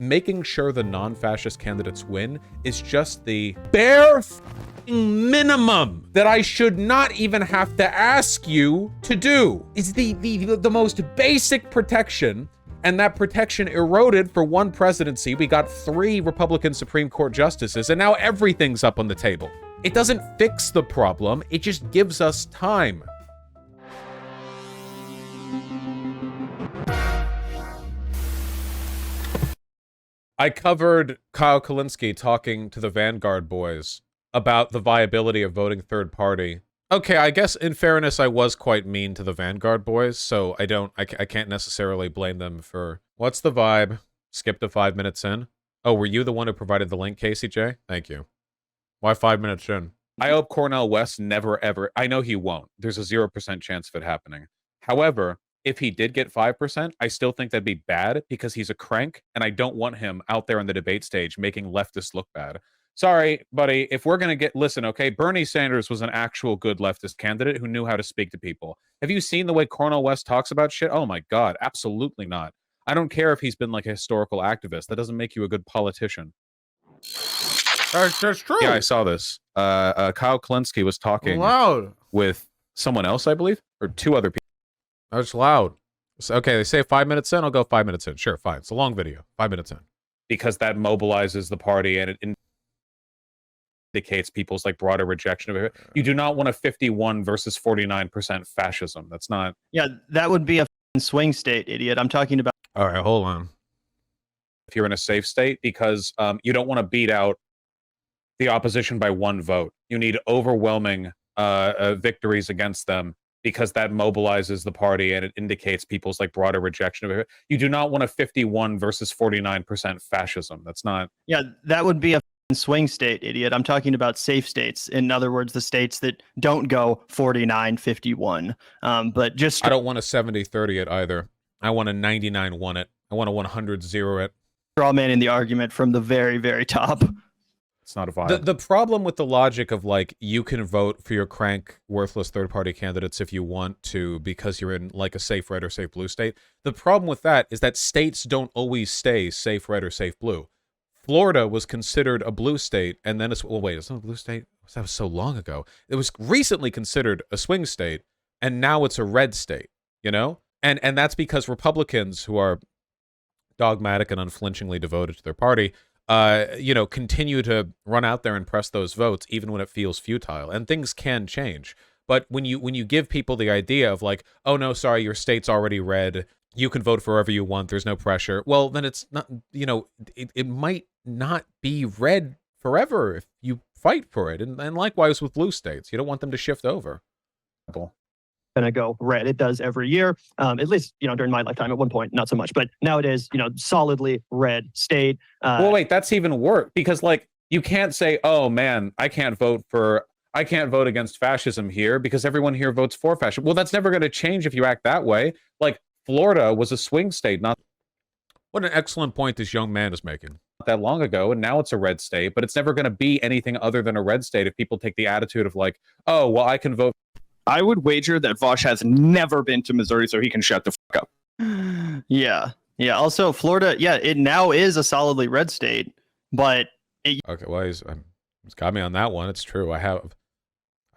making sure the non-fascist candidates win is just the bare minimum that I should not even have to ask you to do. It's the most basic protection, and that protection eroded for one presidency. We got 3 Republican Supreme Court justices, and now everything's up on the table. It doesn't fix the problem, it just gives us time. I covered Kyle Kulinski talking to the Vanguard boys about the viability of voting third party. Okay, I guess in fairness, I was quite mean to the Vanguard boys, so I can't necessarily blame them for... What's the vibe? Skip to 5 minutes in. Oh, were you the one who provided the link, Casey J? Thank you. Why 5 minutes in? I hope Cornel West never ever... I know he won't. There's a 0% chance of it happening. However, if he did get 5%, I still think that'd be bad because he's a crank, and I don't want him out there on the debate stage making leftists look bad. Sorry, buddy, if we're going to get... Listen, okay, Bernie Sanders was an actual good leftist candidate who knew how to speak to people. Have you seen the way Cornel West talks about shit? Oh my God, absolutely not. I don't care if he's been like a historical activist. That doesn't make you a good politician. That's true. Yeah, I saw this. Kyle Kulinski was talking with someone else, I believe, or 2 other people. That's loud. Okay, they say 5 minutes in. I'll go 5 minutes in. Sure, fine. It's a long video. 5 minutes in. Because that mobilizes the party and it indicates people's like broader rejection of it. You do not want a 51 versus 49% fascism. That's not... Yeah, that would be a swing state, idiot. I'm talking about... All right, hold on. If you're in a safe state, because you don't want to beat out the opposition by 1 vote. You need overwhelming victories against them, because that mobilizes the party and it indicates people's like broader rejection of it. You do not want a 51 versus 49% fascism. That's not... Yeah, that would be a swing state, idiot. I'm talking about safe states. In other words, the states that don't go 49-51. But just... I don't want a 70-30 it either. I want a 99-1 it. I want a 100-0 it. Straw man in the argument from the very, very top. It's not a vibe. The problem with the logic of like, you can vote for your crank, worthless third-party candidates if you want to because you're in like a safe red or safe blue state. The problem with that is that states don't always stay safe red or safe blue. Florida was considered a blue state, and then it's... Well, wait, it's not a blue state? That was so long ago. It was recently considered a swing state, and now it's a red state, you know? And that's because Republicans, who are dogmatic and unflinchingly devoted to their party, you know, continue to run out there and press those votes even when it feels futile. And things can change. But when you give people the idea of like, oh no, sorry, your state's already red, you can vote for whoever you want, there's no pressure. Well, then it's not, you know, it might not be red forever if you fight for it. And likewise with blue states, you don't want them to shift over. Gonna go red. It does every year, at least, you know, during my lifetime. At one point, not so much, but now it is, you know, solidly red state. Well, wait, that's even worse, because like, you can't say, oh man, I can't vote against fascism here because everyone here votes for fascism. Well, that's never going to change if you act that way. Like, Florida was a swing state, not... What an excellent point this young man is making. Not that long ago, and now it's a red state, but it's never going to be anything other than a red state if people take the attitude of like, oh, well, I can vote. I would wager that Vosh has never been to Missouri, so he can shut the fuck up. Yeah. Yeah. Also, Florida, yeah, it now is a solidly red state, but... Okay, well, he's got me on that one. It's true. I've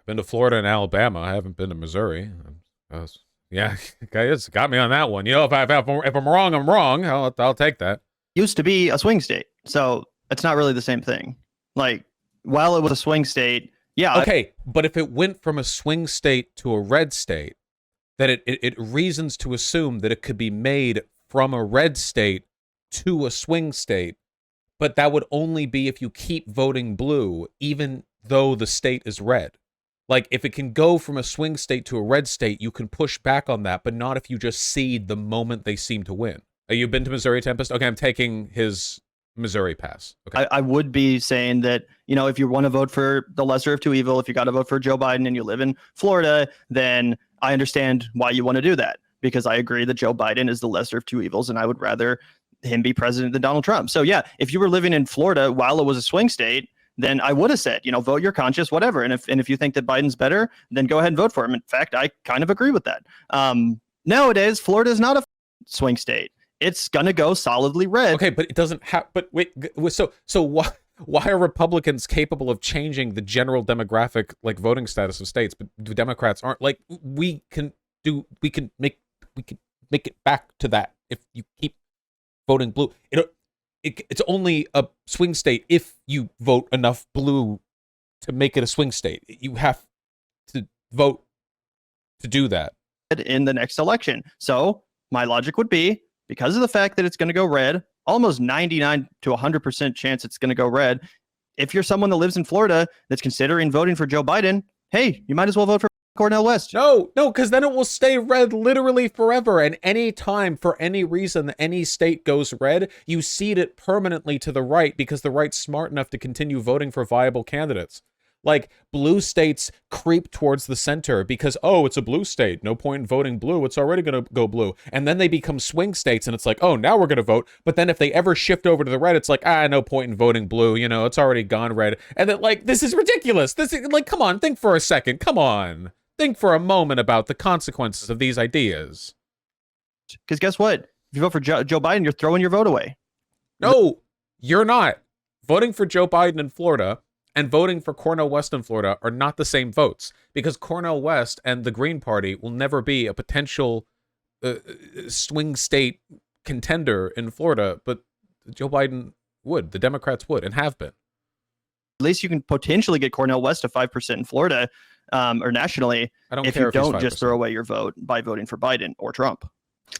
been to Florida and Alabama. I haven't been to Missouri. Yeah, okay, it's got me on that one. You know, if I'm wrong, I'm wrong. I'll take that. Used to be a swing state, so it's not really the same thing. Like, while it was a swing state... Yeah. Okay, but if it went from a swing state to a red state, then it reasons to assume that it could be made from a red state to a swing state, but that would only be if you keep voting blue, even though the state is red. Like, if it can go from a swing state to a red state, you can push back on that, but not if you just cede the moment they seem to win. Have you been to Missouri, Tempest? Okay, I'm taking his... Missouri pass. Okay. I would be saying that, you know, if you want to vote for the lesser of two evil, if you got to vote for Joe Biden and you live in Florida, then I understand why you want to do that, because I agree that Joe Biden is the lesser of two evils and I would rather him be president than Donald Trump. So yeah, if you were living in Florida while it was a swing state, then I would have said, you know, vote your conscience, whatever. And if you think that Biden's better, then go ahead and vote for him. In fact, I kind of agree with that. Nowadays, Florida is not a swing state. it's going to go solidly red. Okay, but it doesn't have. But wait, so why are Republicans capable of changing the general demographic, like voting status of states, but the Democrats aren't? Like we can make it back to that if you keep voting blue. It's only a swing state if you vote enough blue to make it a swing state. You have to vote to do that in the next election. So my logic would be, because of the fact that it's going to go red, almost 99 to 100% chance it's going to go red. If you're someone that lives in Florida that's considering voting for Joe Biden, hey, you might as well vote for Cornel West. No, because then it will stay red literally forever. And any time, for any reason, any state goes red, you cede it permanently to the right because the right's smart enough to continue voting for viable candidates. Like, blue states creep towards the center because, oh, it's a blue state. No point in voting blue. It's already going to go blue. And then they become swing states, and it's like, oh, now we're going to vote. But then if they ever shift over to the red, it's like, no point in voting blue. You know, it's already gone red. And then, like, this is ridiculous. This is, like, come on, think for a second. Come on. Think for a moment about the consequences of these ideas. Because guess what? If you vote for Joe Biden, you're throwing your vote away. No, you're not. Voting for Joe Biden in Florida and voting for Cornel West in Florida are not the same votes, because Cornel West and the Green Party will never be a potential swing state contender in Florida, but Joe Biden would. The Democrats would and have been. At least you can potentially get Cornel West to 5% in Florida or nationally if you don't just throw away your vote by voting for Biden or Trump.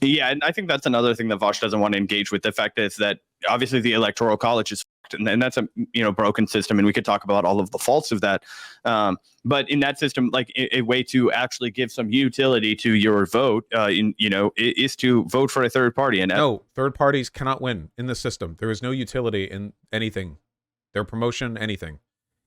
Yeah, and I think that's another thing that Vosh doesn't want to engage with. The fact is that obviously the Electoral College is fucked, and that's a broken system, and we could talk about all of the faults of that. But in that system, like a way to actually give some utility to your vote, is to vote for a third party. And no, third parties cannot win in the system. There is no utility in anything, their promotion, anything.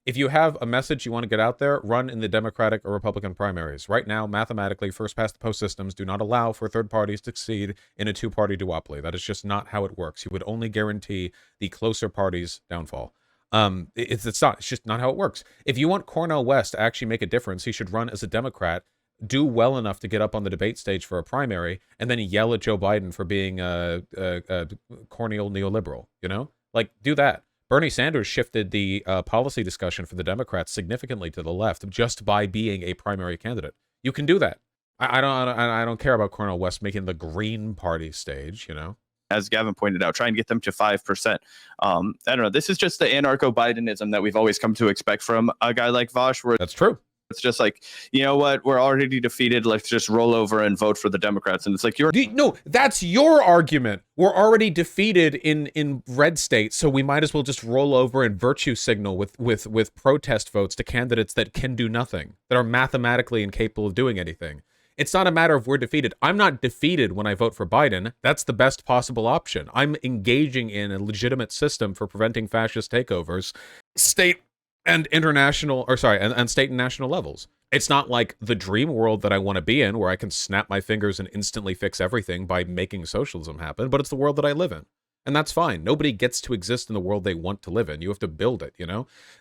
If you have a message you want to get out there, run in the Democratic or Republican primaries. Right now, mathematically, first-past-the-post systems do not allow for third parties to succeed in a two-party duopoly. That is just not how it works. You would only guarantee the closer party's downfall. It's just not how it works. If you want Cornel West to actually make a difference, he should run as a Democrat, do well enough to get up on the debate stage for a primary, and then yell at Joe Biden for being a corneal neoliberal, Like, do that. Bernie Sanders shifted the policy discussion for the Democrats significantly to the left just by being a primary candidate. You can do that. I don't care about Cornel West making the Green Party stage, As Gavin pointed out, try and get them to 5%. I don't know. This is just the anarcho-Bidenism that we've always come to expect from a guy like Vosh. That's true. It's just like, you know what? We're already defeated. Let's just roll over and vote for the Democrats. And it's like, no, that's your argument. We're already defeated in red states, so we might as well just roll over and virtue signal with protest votes to candidates that can do nothing, that are mathematically incapable of doing anything. It's not a matter of we're defeated. I'm not defeated when I vote for Biden. That's the best possible option. I'm engaging in a legitimate system for preventing fascist takeovers, state and international, and state and national levels. It's not like the dream world that I want to be in, where I can snap my fingers and instantly fix everything by making socialism happen, but it's the world that I live in. And that's fine. Nobody gets to exist in the world they want to live in. You have to build it,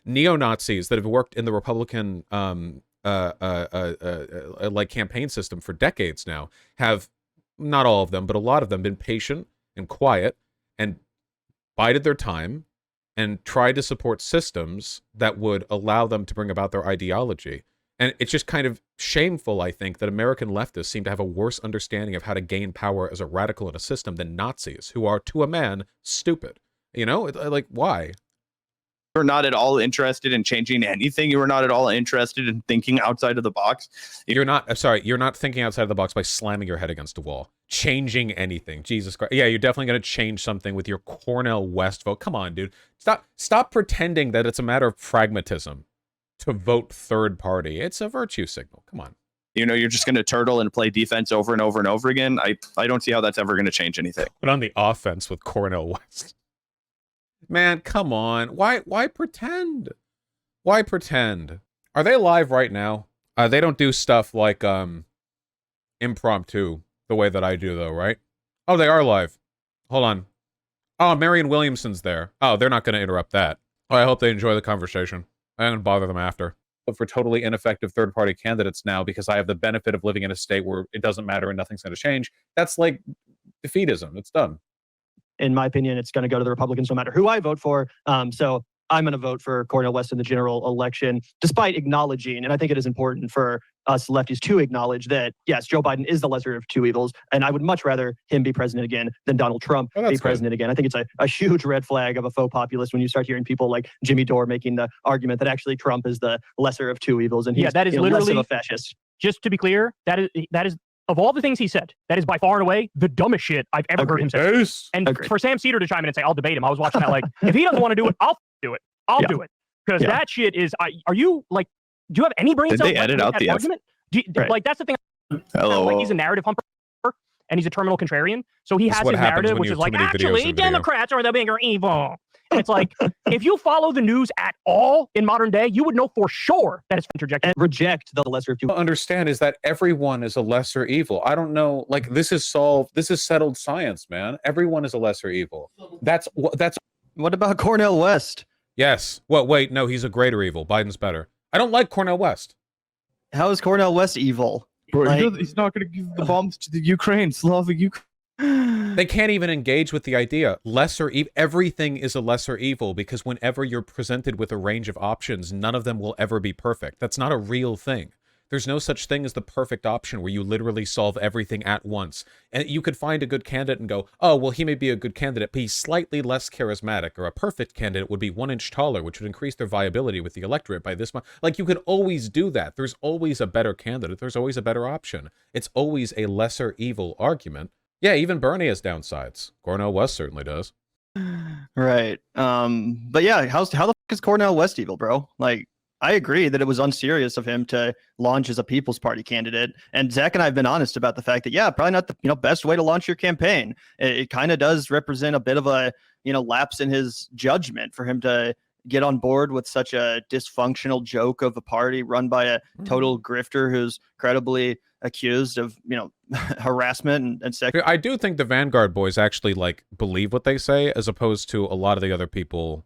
Neo-Nazis that have worked in the Republican like campaign system for decades now have, not all of them, but a lot of them, been patient and quiet and bided their time and tried to support systems that would allow them to bring about their ideology. And it's just kind of shameful, I think, that American leftists seem to have a worse understanding of how to gain power as a radical in a system than Nazis, who are, to a man, stupid. Like, why? You're not at all interested in changing anything. You are not at all interested in thinking outside of the box. You're not thinking outside of the box by slamming your head against a wall. Changing anything. Jesus Christ. Yeah, you're definitely going to change something with your Cornel West vote. Come on, dude. Stop pretending that it's a matter of pragmatism to vote third party. It's a virtue signal. Come on. You're just going to turtle and play defense over and over and over again. I don't see how that's ever going to change anything. But on the offense with Cornel West. Man, come on. Why pretend? Why pretend? Are they live right now? They don't do stuff like impromptu the way that I do, though, right? Oh, they are live. Hold on. Oh, Marianne Williamson's there. Oh, they're not going to interrupt that. Oh, I hope they enjoy the conversation. I'm going to bother them after. But for totally ineffective third-party candidates now, because I have the benefit of living in a state where it doesn't matter and nothing's going to change, that's like defeatism. It's done. In my opinion, it's going to go to the Republicans no matter who I vote for. So I'm going to vote for Cornel West in the general election, despite acknowledging, and I think it is important for us lefties to acknowledge that, yes, Joe Biden is the lesser of two evils, and I would much rather him be president again than Donald Trump be president again. I think it's a huge red flag of a faux populist when you start hearing people like Jimmy Dore making the argument that actually Trump is the lesser of two evils, and he's that is literally less of a fascist. Just to be clear, that is of all the things he said, that is by far and away the dumbest shit I've ever heard him say. Yes. And for Sam Cedar to chime in and say, I'll debate him, I was watching that like, if he doesn't want to do it, I'll do it. I'll do it. Because that shit is, are you like, do you have any brain cells? Did they edit out the argument? Like, that's the thing. Like, he's a narrative humper and he's a terminal contrarian. So he has his narrative, which is like, actually, Democrats are the bigger evil. And it's like, if you follow the news at all in modern day, you would know for sure that it's interjected. And reject the lesser of two. What I understand is that everyone is a lesser evil. I don't know, like, this is settled science, man. Everyone is a lesser evil. That's what about Cornel West? Yes. Well, wait, no, he's a greater evil. Biden's better. I don't like Cornel West. How is Cornel West evil? Bro, he's not going to give the bombs to the Ukraine, Slavic Ukraine. They can't even engage with the idea. Everything is a lesser evil because whenever you're presented with a range of options, none of them will ever be perfect. That's not a real thing. There's no such thing as the perfect option where you literally solve everything at once. And you could find a good candidate and go, oh, well, he may be a good candidate, but he's slightly less charismatic. Or a perfect candidate would be 1 inch taller, which would increase their viability with the electorate by this much. Like, you could always do that. There's always a better candidate. There's always a better option. It's always a lesser evil argument. Yeah, even Bernie has downsides. Cornel West certainly does. Right. But yeah, how the fuck is Cornel West evil, bro? Like, I agree that it was unserious of him to launch as a People's Party candidate. And Zach and I have been honest about the fact that, yeah, probably not the best way to launch your campaign. It kind of does represent a bit of a lapse in his judgment for him to get on board with such a dysfunctional joke of a party run by a total grifter who's credibly accused of harassment and sex. I do think the Vanguard boys actually like believe what they say, as opposed to a lot of the other people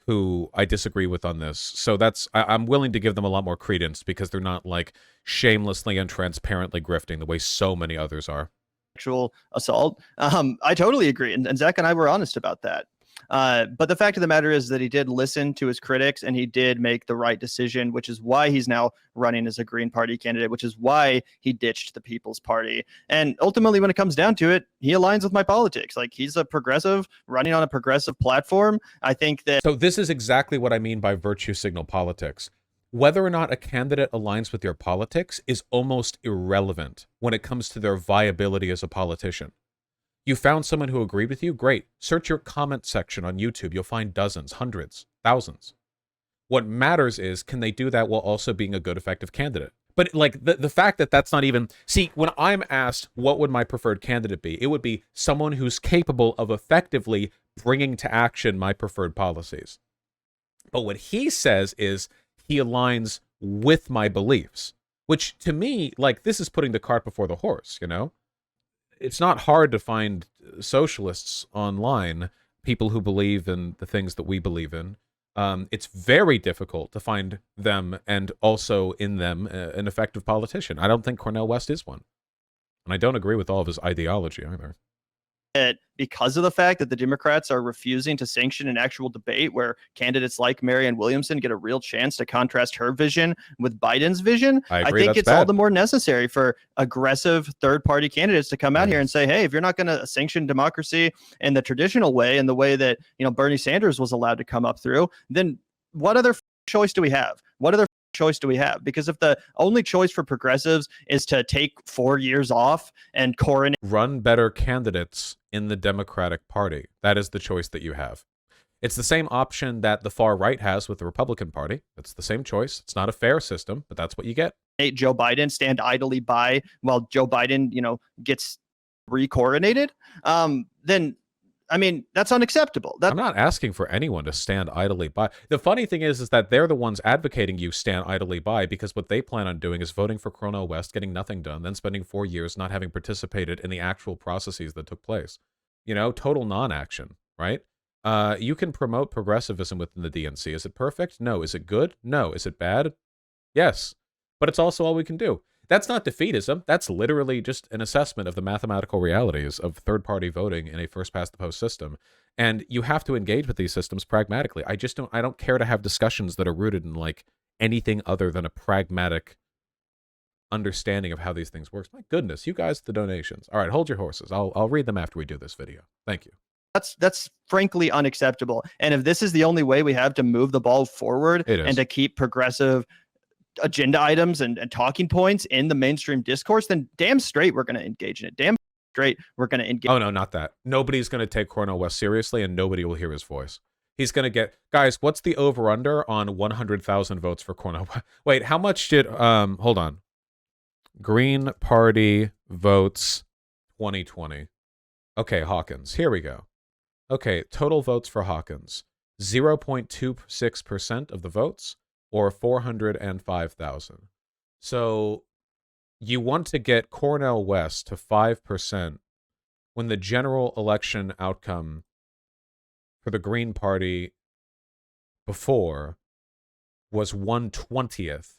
who I disagree with on this. So I'm willing to give them a lot more credence because they're not like shamelessly and transparently grifting the way so many others are. Sexual assault. I totally agree. And Zach and I were honest about that. But the fact of the matter is that he did listen to his critics and he did make the right decision, which is why he's now running as a Green Party candidate, which is why he ditched the People's Party. And ultimately, when it comes down to it, he aligns with my politics. Like, he's a progressive running on a progressive platform. I think that. So this is exactly what I mean by virtue signal politics. Whether or not a candidate aligns with your politics is almost irrelevant when it comes to their viability as a politician. You found someone who agreed with you? Great. Search your comment section on YouTube. You'll find dozens, hundreds, thousands. What matters is, can they do that while also being a good, effective candidate? But like the fact that that's not even... See, when I'm asked what would my preferred candidate be, it would be someone who's capable of effectively bringing to action my preferred policies. But what he says is he aligns with my beliefs, which to me, like, this is putting the cart before the horse, you know? It's not hard to find socialists online, people who believe in the things that we believe in. It's very difficult to find them and also in them an effective politician. I don't think Cornel West is one. And I don't agree with all of his ideology either. Because of the fact that the Democrats are refusing to sanction an actual debate where candidates like Marianne Williamson get a real chance to contrast her vision with Biden's vision, I think it's all the more necessary for aggressive third-party candidates to come out here and say, hey, if you're not going to sanction democracy in the traditional way, in the way that Bernie Sanders was allowed to come up through, then what other choice do we have? What other choice do we have? Because if the only choice for progressives is to take 4 years off and run better candidates in the Democratic Party, that is the choice that you have. It's the same option that the far right has with the Republican Party. It's the same choice. It's not a fair system, but that's what you get. Joe Biden stand idly by while Joe Biden, gets recoronated, then I mean, that's unacceptable. I'm not asking for anyone to stand idly by. The funny thing is that they're the ones advocating you stand idly by, because what they plan on doing is voting for Cornel West, getting nothing done, then spending 4 years not having participated in the actual processes that took place. Total non-action, right? You can promote progressivism within the DNC. Is it perfect? No. Is it good? No. Is it bad? Yes. But it's also all we can do. That's not defeatism. That's literally just an assessment of the mathematical realities of third-party voting in a first-past-the-post system. And you have to engage with these systems pragmatically. I don't care to have discussions that are rooted in like anything other than a pragmatic understanding of how these things work. My goodness, you guys, the donations. All right, hold your horses. I'll read them after we do this video. Thank you. That's frankly unacceptable. And if this is the only way we have to move the ball forward and to keep progressive agenda items and talking points in the mainstream discourse, then damn straight we're going to engage in it. Damn straight we're going to engage. Oh, no, not that. Nobody's going to take Cornel West seriously, and nobody will hear his voice. He's going to get... Guys, what's the over-under on 100,000 votes for Cornel West? Wait, how much did... hold on. Green Party votes 2020. Okay, Hawkins. Here we go. Okay, total votes for Hawkins. 0.26% of the votes, or 405,000. So you want to get Cornel West to 5% when the general election outcome for the Green Party before was 1/20th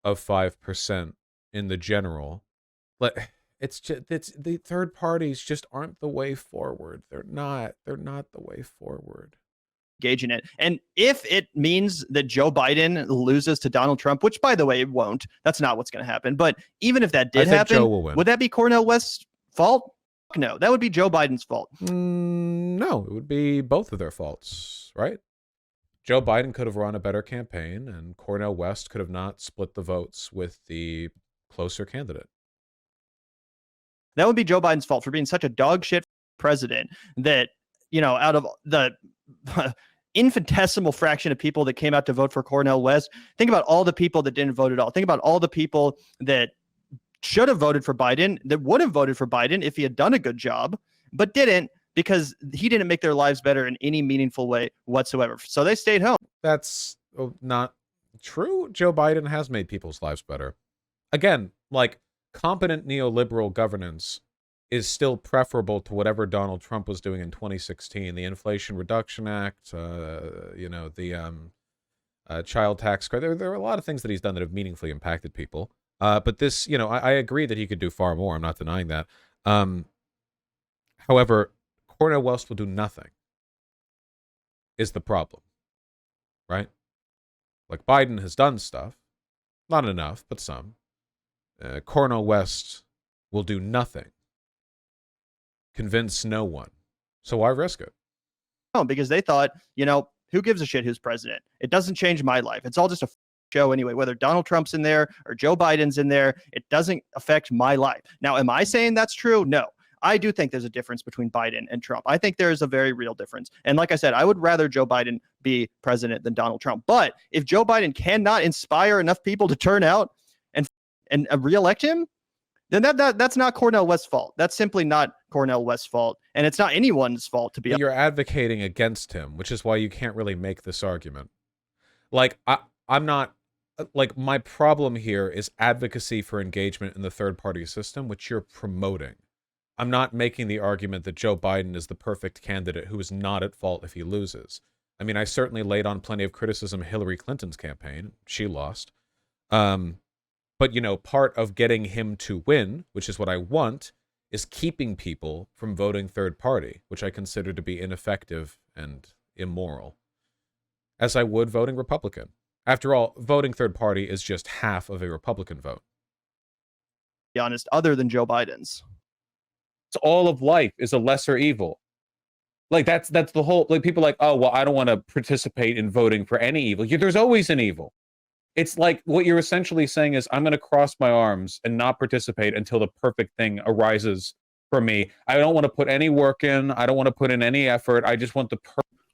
of 5% in the general. It's the third parties just aren't the way forward. They're not the way forward. Engage in it. And if it means that Joe Biden loses to Donald Trump, which by the way, it won't, that's not what's going to happen. But even if that did happen, would that be Cornel West's fault? No, that would be Joe Biden's fault. No, it would be both of their faults, right? Joe Biden could have run a better campaign, and Cornel West could have not split the votes with the closer candidate. That would be Joe Biden's fault for being such a dog shit president that, you know, out of the infinitesimal fraction of people that came out to vote for Cornel West, think about all the people that didn't vote at all. Think about all the people that should have voted for Biden, that would have voted for Biden if he had done a good job, but didn't, because he didn't make their lives better in any meaningful way whatsoever. So they stayed home. That's not true. Joe Biden has made people's lives better. Again, like, competent neoliberal governance is still preferable to whatever Donald Trump was doing in 2016. The Inflation Reduction Act, you know, the child tax credit. There are a lot of things that he's done that have meaningfully impacted people. But this, you know, I agree that he could do far more. I'm not denying that. However, Cornel West will do nothing is the problem, right? Like, Biden has done stuff. Not enough, but some. Cornel West will do nothing. Convince no one. So why risk it? No, because they thought, you know, who gives a shit who's president? It doesn't change my life. It's all just a show anyway. Whether Donald Trump's in there or Joe Biden's in there, it doesn't affect my life. Now, am I saying that's true? No. I do think there's a difference between Biden and Trump. I think there is a very real difference. And like I said, I would rather Joe Biden be president than Donald Trump. But if Joe Biden cannot inspire enough people to turn out and reelect him, then that's not Cornel West's fault. That's simply not Cornel West's fault. And it's not anyone's fault to be. You're advocating against him, which is why you can't really make this argument. Like, I'm not, like, my problem here is advocacy for engagement in the third-party system, which you're promoting. I'm not making the argument that Joe Biden is the perfect candidate who is not at fault if he loses. I mean, I certainly laid on plenty of criticism of Hillary Clinton's campaign. She lost. But, you know, part of getting him to win, which is what I want, is keeping people from voting third party, which I consider to be ineffective and immoral, as I would voting Republican. After all, voting third party is just half of a Republican vote. Be honest, other than Joe Biden's. It's all of life is a lesser evil. Like, that's the whole, like, people are like, oh, well, I don't want to participate in voting for any evil. There's always an evil. It's like what you're essentially saying is, I'm going to cross my arms and not participate until the perfect thing arises for me. I don't want to put any work in. I don't want to put in any effort. I just want the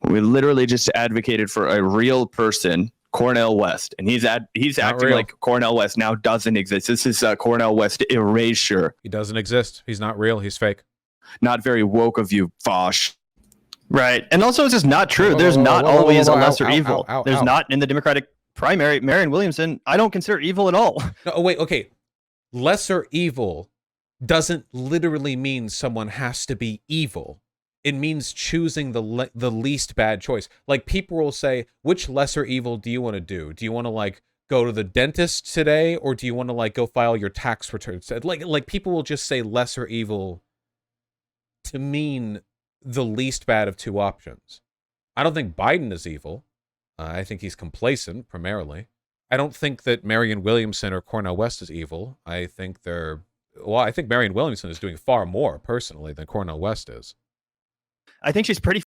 We literally just advocated for a real person, Cornel West, and he's acting like Cornel West now doesn't exist. This is Cornel West erasure. He doesn't exist. He's not real. He's fake. Not very woke of you, Vosh. Right. And also, it's just not true. There's not always a lesser evil. There's not in the Democratic primary. Marianne Williamson, I don't consider evil at all. No, wait, okay. Lesser evil doesn't literally mean someone has to be evil. It means choosing the least bad choice. Like, people will say, which lesser evil do you want to do? Do you want to, like, go to the dentist today, or do you want to like go file your tax returns? Like people will just say lesser evil to mean the least bad of two options. I don't think Biden is evil. I think he's complacent primarily. I don't think that Marianne Williamson or Cornel West is evil. I think I think Marianne Williamson is doing far more personally than Cornel West is. I think she's pretty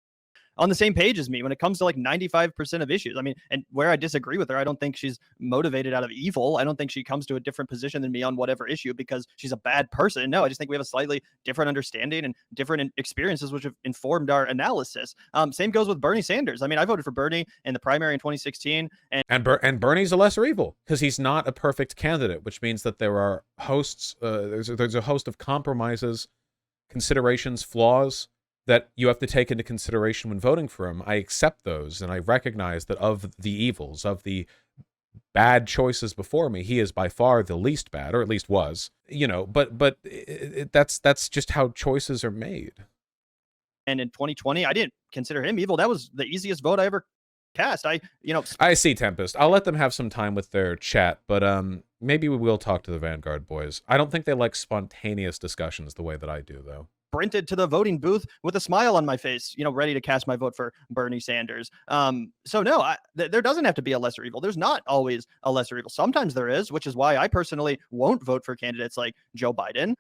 on the same page as me when it comes to like 95% of issues. I mean, and where I disagree with her, I don't think she's motivated out of evil. I don't think she comes to a different position than me on whatever issue because she's a bad person. No, I just think we have a slightly different understanding and different experiences which have informed our analysis. Same goes with Bernie Sanders. I mean, I voted for Bernie in the primary in 2016. And Bernie's a lesser evil because he's not a perfect candidate, which means that there are hosts, there's a host of compromises, considerations, flaws that you have to take into consideration when voting for him. I accept those, and I recognize that of the evils, of the bad choices before me, he is by far the least bad, or at least was. But that's just how choices are made. And in 2020, I didn't consider him evil. That was the easiest vote I ever cast. I see, Tempest. I'll let them have some time with their chat, but maybe we will talk to the Vanguard boys. I don't think they like spontaneous discussions the way that I do, though. Sprinted to the voting booth with a smile on my face, ready to cast my vote for Bernie Sanders. So no, there doesn't have to be a lesser evil. There's not always a lesser evil. Sometimes there is, which is why I personally won't vote for candidates like Joe Biden.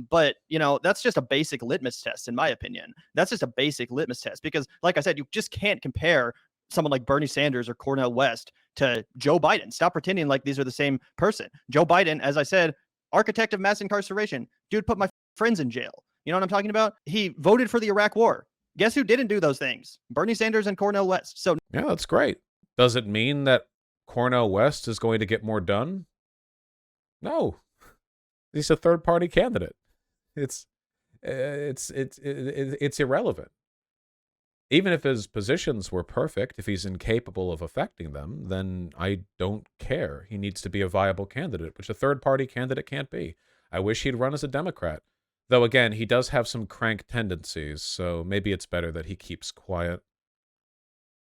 But that's just a basic litmus test, in my opinion. That's just a basic litmus test because, like I said, you just can't compare someone like Bernie Sanders or Cornel West to Joe Biden. Stop pretending like these are the same person. Joe Biden, as I said, architect of mass incarceration. Dude put my friends in jail. You know what I'm talking about? He voted for the Iraq War. Guess who didn't do those things? Bernie Sanders and Cornel West. So yeah, that's great. Does it mean that Cornel West is going to get more done? No. He's a third-party candidate. It's irrelevant. Even if his positions were perfect, if he's incapable of affecting them, then I don't care. He needs to be a viable candidate, which a third-party candidate can't be. I wish he'd run as a Democrat. Though, again, he does have some crank tendencies, so maybe it's better that he keeps quiet.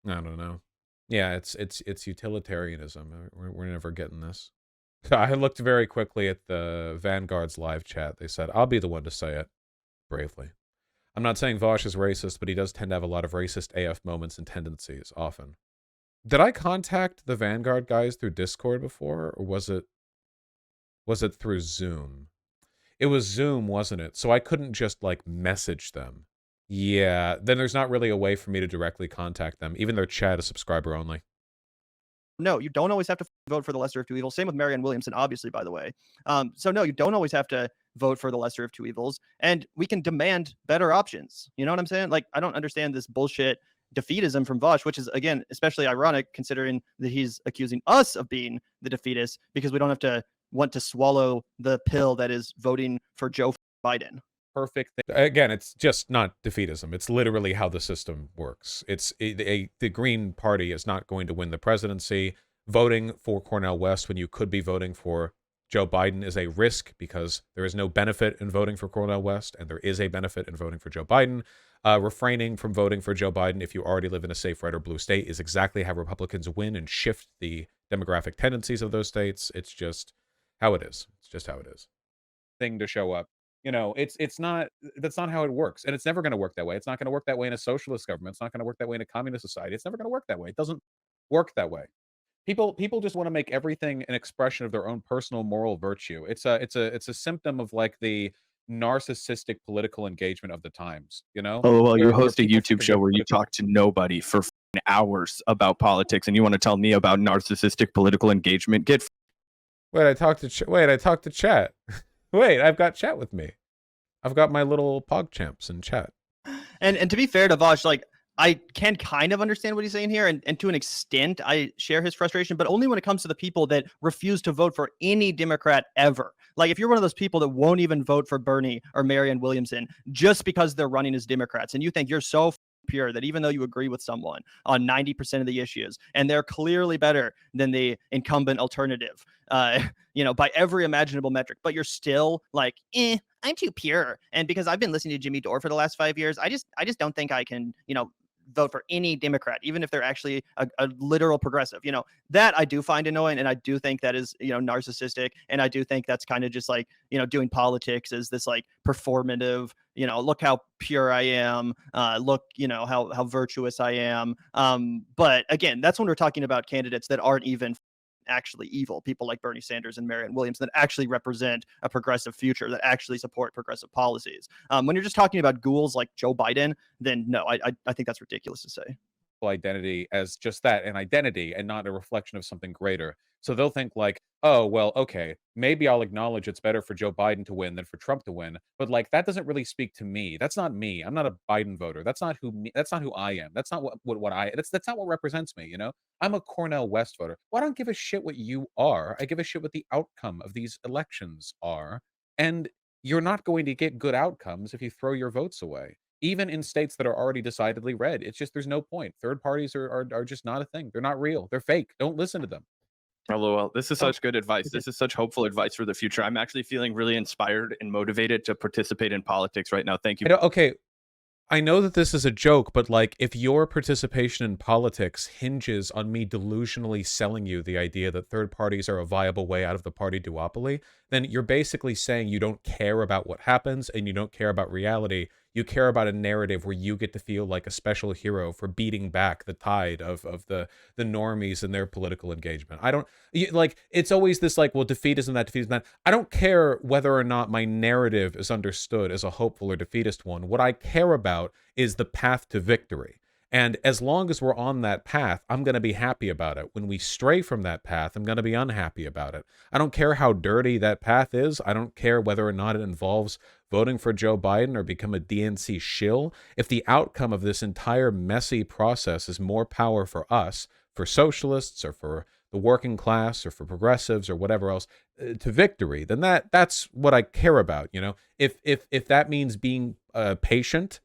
I don't know. Yeah, it's utilitarianism. We're never getting this. I looked very quickly at the Vanguard's live chat. They said, I'll be the one to say it bravely. I'm not saying Vosh is racist, but he does tend to have a lot of racist AF moments and tendencies, often. Did I contact the Vanguard guys through Discord before, or was it through Zoom? It was Zoom, wasn't it? So I couldn't just, like, message them. Yeah, then there's not really a way for me to directly contact them. Even their chat is subscriber only. No, you don't always have to vote for the lesser of two evils. Same with Marianne Williamson, obviously, by the way. So no, you don't always have to vote for the lesser of two evils. And we can demand better options. You know what I'm saying? Like, I don't understand this bullshit defeatism from Vosh, which is, again, especially ironic considering that he's accusing us of being the defeatists because we don't have to want to swallow the pill that is voting for Joe Biden. Perfect thing. Again, it's just not defeatism. It's literally how the system works. The Green Party is not going to win the presidency. Voting for Cornel West when you could be voting for Joe Biden is a risk because there is no benefit in voting for Cornel West, and there is a benefit in voting for Joe Biden. Refraining from voting for Joe Biden if you already live in a safe red or blue state is exactly how Republicans win and shift the demographic tendencies of those states. It's just how it is. It's just how it is. Thing to show up. It's not, that's not how it works. And it's never going to work that way. It's not going to work that way in a socialist government. It's not going to work that way in a communist society. It's never going to work that way. It doesn't work that way. People just want to make everything an expression of their own personal moral virtue. It's a symptom of like the narcissistic political engagement of the times, Oh, well, you host a YouTube show where you talk to nobody for hours about politics and you want to tell me about narcissistic political engagement? Wait, I talked to chat. Wait, I've got chat with me. I've got my little PogChamps in chat. And to be fair to Vosh, like, I can kind of understand what he's saying here, and to an extent, I share his frustration, but only when it comes to the people that refuse to vote for any Democrat ever. Like, if you're one of those people that won't even vote for Bernie or Marianne Williamson just because they're running as Democrats, and you think you're so pure that even though you agree with someone on 90% of the issues, and they're clearly better than the incumbent alternative, by every imaginable metric, but you're still like, I'm too pure. And because I've been listening to Jimmy Dore for the last 5 years, I just don't think I can, vote for any Democrat, even if they're actually a literal progressive. You know, that I do find annoying, and I do think that is, you know, narcissistic, and I do think that's kind of just like, you know, doing politics as this like performative, you know, look how pure I am, look, you know, how virtuous I am. But again, that's when we're talking about candidates that aren't even actually evil, people like Bernie Sanders and Marianne Williams that actually represent a progressive future, that actually support progressive policies. When you're just talking about ghouls like Joe Biden, then no, I think that's ridiculous to say. Identity as just that, an identity, and not a reflection of something greater. So they'll think like, oh, well, okay, maybe I'll acknowledge it's better for Joe Biden to win than for Trump to win, but like that doesn't really speak to me. That's not me. I'm not a Biden voter. That's not who I am. That's not that's not what represents me, you know? I'm a Cornell West voter. Well, I don't give a shit what you are. I give a shit what the outcome of these elections are. And you're not going to get good outcomes if you throw your votes away. Even in states that are already decidedly red, it's just there's no point. Third parties are just not a thing. They're not real. They're fake. Don't listen to them. LOL. This is such good advice. This is such hopeful advice for the future. I'm actually feeling really inspired and motivated to participate in politics right now. Thank you. Okay, I know that this is a joke, but like if your participation in politics hinges on me delusionally selling you the idea that third parties are a viable way out of the party duopoly, then you're basically saying you don't care about what happens and you don't care about reality. You care about a narrative where you get to feel like a special hero for beating back the tide of the normies and their political engagement. I don't like, it's always this like, well, defeatism, that. I don't care whether or not my narrative is understood as a hopeful or defeatist one. What I care about is the path to victory. And as long as we're on that path, I'm going to be happy about it. When we stray from that path, I'm going to be unhappy about it. I don't care how dirty that path is. I don't care whether or not it involves voting for Joe Biden or become a DNC shill. If the outcome of this entire messy process is more power for us, for socialists or for the working class or for progressives or whatever else, to victory, then that's what I care about. You know, if that means being patient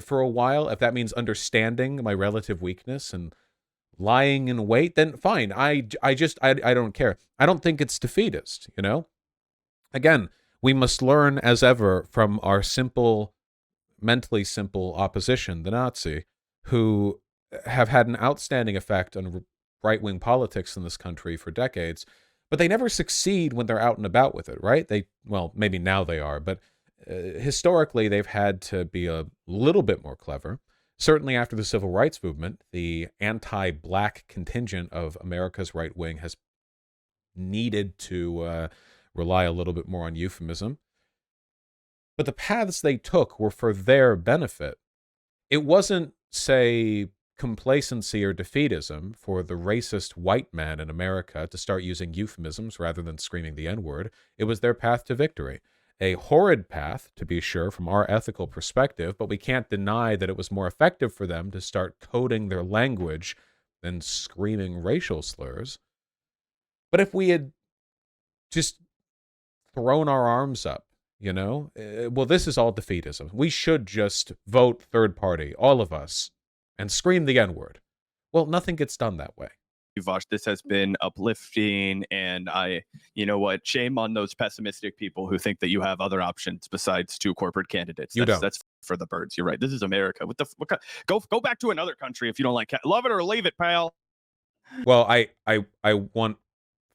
for a while, if that means understanding my relative weakness and lying in wait, then fine. I don't care. I don't think it's defeatist, you know? Again, we must learn as ever from our mentally simple opposition, the Nazi, who have had an outstanding effect on right-wing politics in this country for decades, but they never succeed when they're out and about with it, right? Well, maybe now they are, but historically, they've had to be a little bit more clever. Certainly after the Civil Rights Movement, the anti-black contingent of America's right wing has needed to rely a little bit more on euphemism. But the paths they took were for their benefit. It wasn't, say, complacency or defeatism for the racist white man in America to start using euphemisms rather than screaming the N-word. It was their path to victory. A horrid path, to be sure, from our ethical perspective, but we can't deny that it was more effective for them to start coding their language than screaming racial slurs. But if we had just thrown our arms up, you know, well, this is all defeatism. We should just vote third party, all of us, and scream the N-word. Well, nothing gets done that way. Vosh, this has been uplifting, and you know what, shame on those pessimistic people who think that you have other options besides two corporate candidates. That's for the birds. You're right. This is America. Go back to another country if you don't like it. Love it or leave it, pal. Well, I want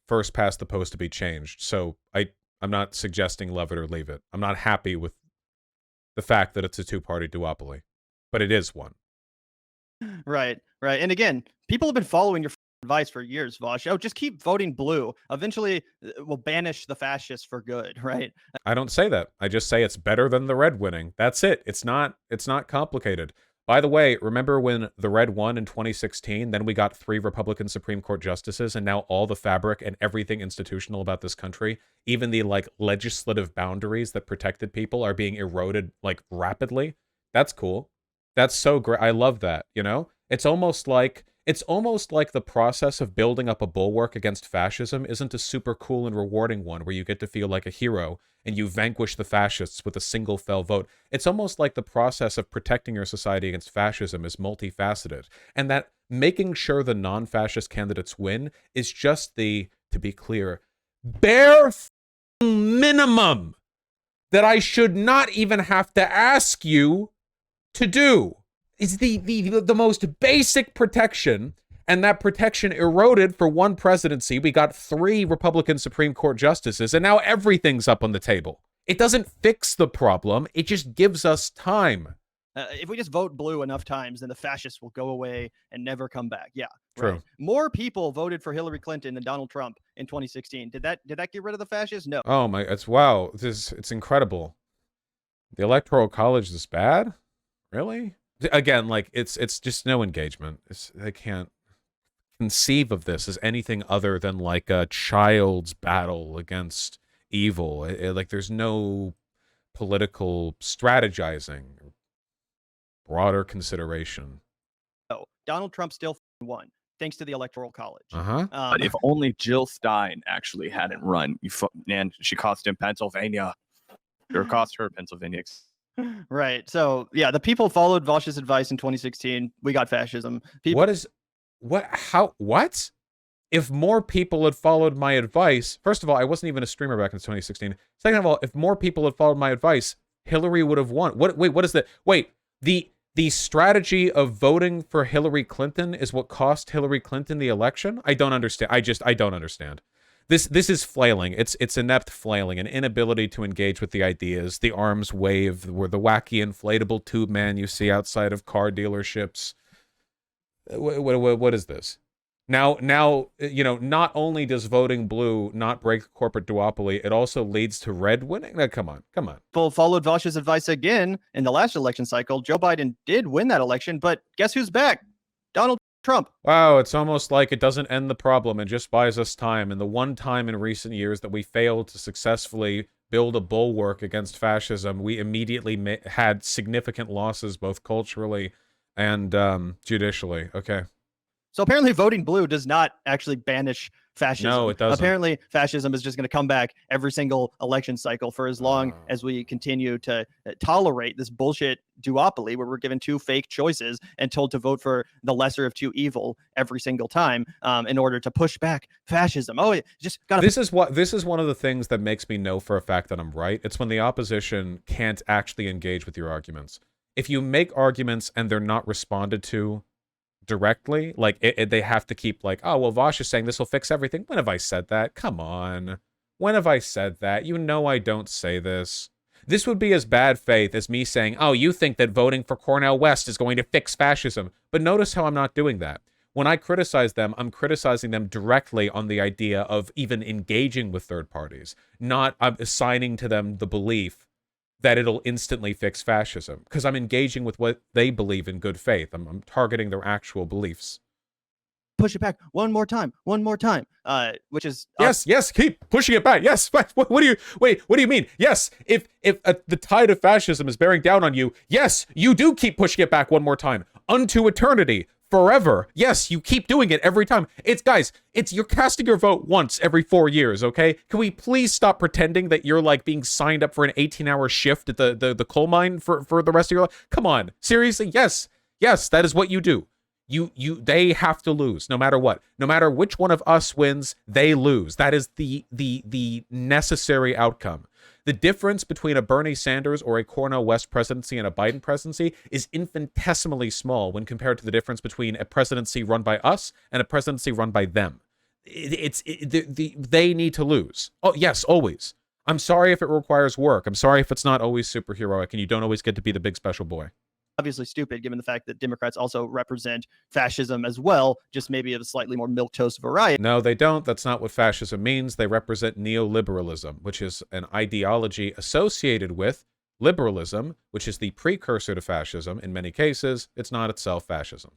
first past the post to be changed, so I'm not suggesting love it or leave it. I'm not happy with the fact that it's a two-party duopoly, but it is one. Right. And again, people have been following your advice for years, Vosh. Oh, just keep voting blue. Eventually, we'll banish the fascists for good, right? I don't say that. I just say it's better than the red winning. That's it. It's not complicated. By the way, remember when the red won in 2016? Then we got 3 Republican Supreme Court justices, and now all the fabric and everything institutional about this country, even the like legislative boundaries that protected people, are being eroded like rapidly. That's cool. That's so great. I love that, you know? It's almost like the process of building up a bulwark against fascism isn't a super cool and rewarding one where you get to feel like a hero and you vanquish the fascists with a single fell vote. It's almost like the process of protecting your society against fascism is multifaceted, and that making sure the non-fascist candidates win is just the, to be clear, bare minimum that I should not even have to ask you to do. is the most basic protection, and that protection eroded for one presidency. We got 3 Republican Supreme Court justices, and now everything's up on the table. It doesn't fix the problem. It just gives us time. If we just vote blue enough times, then the fascists will go away and never come back. Yeah, true. Right. More people voted for Hillary Clinton than Donald Trump in 2016. Did that get rid of the fascists? No. Oh my! Wow. It's incredible. The Electoral College is bad? Really? Again, like it's just no engagement. They can't conceive of this as anything other than like a child's battle against evil. Like there's no political strategizing, broader consideration. Oh, Donald Trump still won thanks to the Electoral College. But if only Jill Stein actually hadn't run, man, she cost him Pennsylvania. Or cost her Pennsylvania. Right. So yeah, the people followed Vaush's advice in 2016. We got fascism. What? If more people had followed my advice, first of all, I wasn't even a streamer back in 2016. Second of all, if more people had followed my advice, Hillary would have won. What is that? Wait, the strategy of voting for Hillary Clinton is what cost Hillary Clinton the election? I don't understand. I don't understand. This is flailing. It's inept flailing, an inability to engage with the ideas, the arms wave, the wacky inflatable tube man you see outside of car dealerships. What is this? Now, not only does voting blue not break the corporate duopoly, it also leads to red winning. Now, come on. People followed Vaush's advice again in the last election cycle. Joe Biden did win that election, but guess who's back? Donald Trump. Wow, it's almost like it doesn't end the problem and just buys us time. And the one time in recent years that we failed to successfully build a bulwark against fascism, we immediately had significant losses both culturally and judicially. Okay. So apparently voting blue does not actually banish fascism. No, it doesn't. Apparently fascism is just going to come back every single election cycle for as long as we continue to tolerate this bullshit duopoly where we're given 2 fake choices and told to vote for the lesser of 2 evil every single time in order to push back fascism. Oh, just got This is one of the things that makes me know for a fact that I'm right. It's when the opposition can't actually engage with your arguments. If you make arguments and they're not responded to directly, like they have to keep like, oh, well, Vaush is saying this will fix everything. When have I said that? Come on. When have I said that? You know I don't say this. This would be as bad faith as me saying, oh, you think that voting for Cornel West is going to fix fascism. But notice how I'm not doing that. When I criticize them, I'm criticizing them directly on the idea of even engaging with third parties, not assigning to them the belief that it'll instantly fix fascism, because I'm engaging with what they believe in good faith. I'm targeting their actual beliefs. Push it back one more time, which is yes, keep pushing it back. Yes, what do you mean? Yes, if the tide of fascism is bearing down on you, yes, you do keep pushing it back one more time unto eternity. Forever. Yes, you keep doing it every time. You're casting your vote once every 4 years, okay? Can we please stop pretending that you're like being signed up for an 18-hour shift at the coal mine for the rest of your life? Come on. Seriously? Yes, that is what you do. They have to lose no matter what. No matter which one of us wins, they lose. That is the necessary outcome. The difference between a Bernie Sanders or a Cornel West presidency and a Biden presidency is infinitesimally small when compared to the difference between a presidency run by us and a presidency run by them. They need to lose. Oh, yes, always. I'm sorry if it requires work. I'm sorry if it's not always superheroic and you don't always get to be the big special boy. Obviously stupid given the fact that Democrats also represent fascism as well, just maybe of a slightly more milquetoast variety. No, they don't. That's not what fascism means. They represent neoliberalism, which is an ideology associated with liberalism, which is the precursor to fascism. In many cases, it's not itself fascism.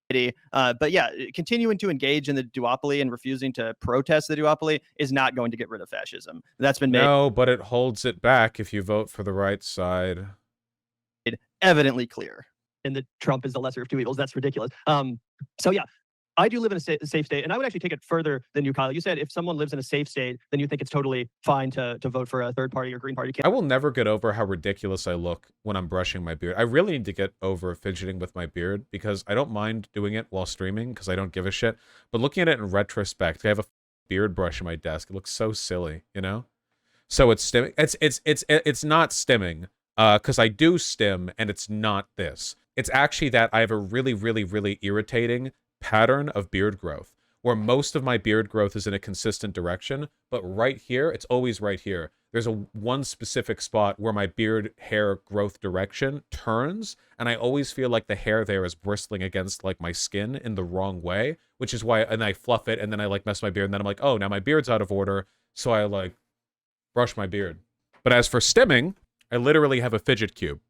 But yeah, continuing to engage in the duopoly and refusing to protest the duopoly is not going to get rid of fascism. That's been made. No, but it holds it back if you vote for the right side. Evidently clear. And that Trump is the lesser of 2 evils. That's ridiculous. So yeah, I do live in a safe state, and I would actually take it further than you, Kyle. You said if someone lives in a safe state, then you think it's totally fine to vote for a third party or Green Party candidate. I will never get over how ridiculous I look when I'm brushing my beard. I really need to get over fidgeting with my beard because I don't mind doing it while streaming because I don't give a shit. But looking at it in retrospect, I have a beard brush on my desk. It looks so silly, you know? So it's stimming. It's not stimming. Because I do stim, and it's not this. It's actually that I have a really, really, really irritating pattern of beard growth, where most of my beard growth is in a consistent direction, but right here, it's always right here. There's one specific spot where my beard hair growth direction turns, and I always feel like the hair there is bristling against like my skin in the wrong way, which is why, and I fluff it, and then I like mess my beard, and then I'm like, oh, now my beard's out of order, so I like brush my beard. But as for stimming, I literally have a fidget cube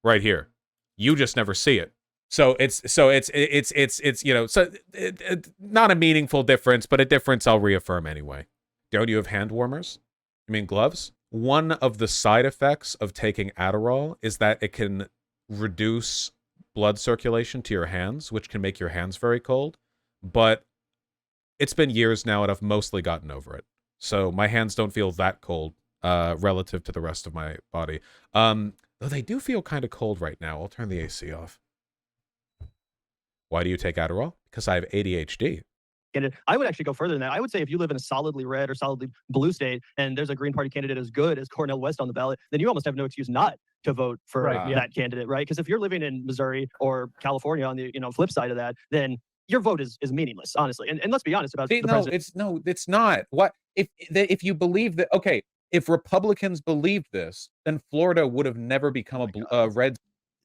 right here. You just never see it. So it's you know, so not a meaningful difference, but a difference I'll reaffirm anyway. Don't you have hand warmers? I mean gloves? One of the side effects of taking Adderall is that it can reduce blood circulation to your hands, which can make your hands very cold. But it's been years now, and I've mostly gotten over it. So my hands don't feel that cold relative to the rest of my body. Though they do feel kind of cold right now. I'll turn the AC off. Why do you take Adderall? Because I have ADHD. I would actually go further than that. I would say if you live in a solidly red or solidly blue state and there's a Green Party candidate as good as Cornel West on the ballot, then you almost have no excuse not to vote for that candidate, right? Because if you're living in Missouri or California on the flip side of that, then your vote is meaningless, honestly. And let's be honest about the president. It's not. What if you believe that? Okay, if Republicans believed this, then Florida would have never become a red.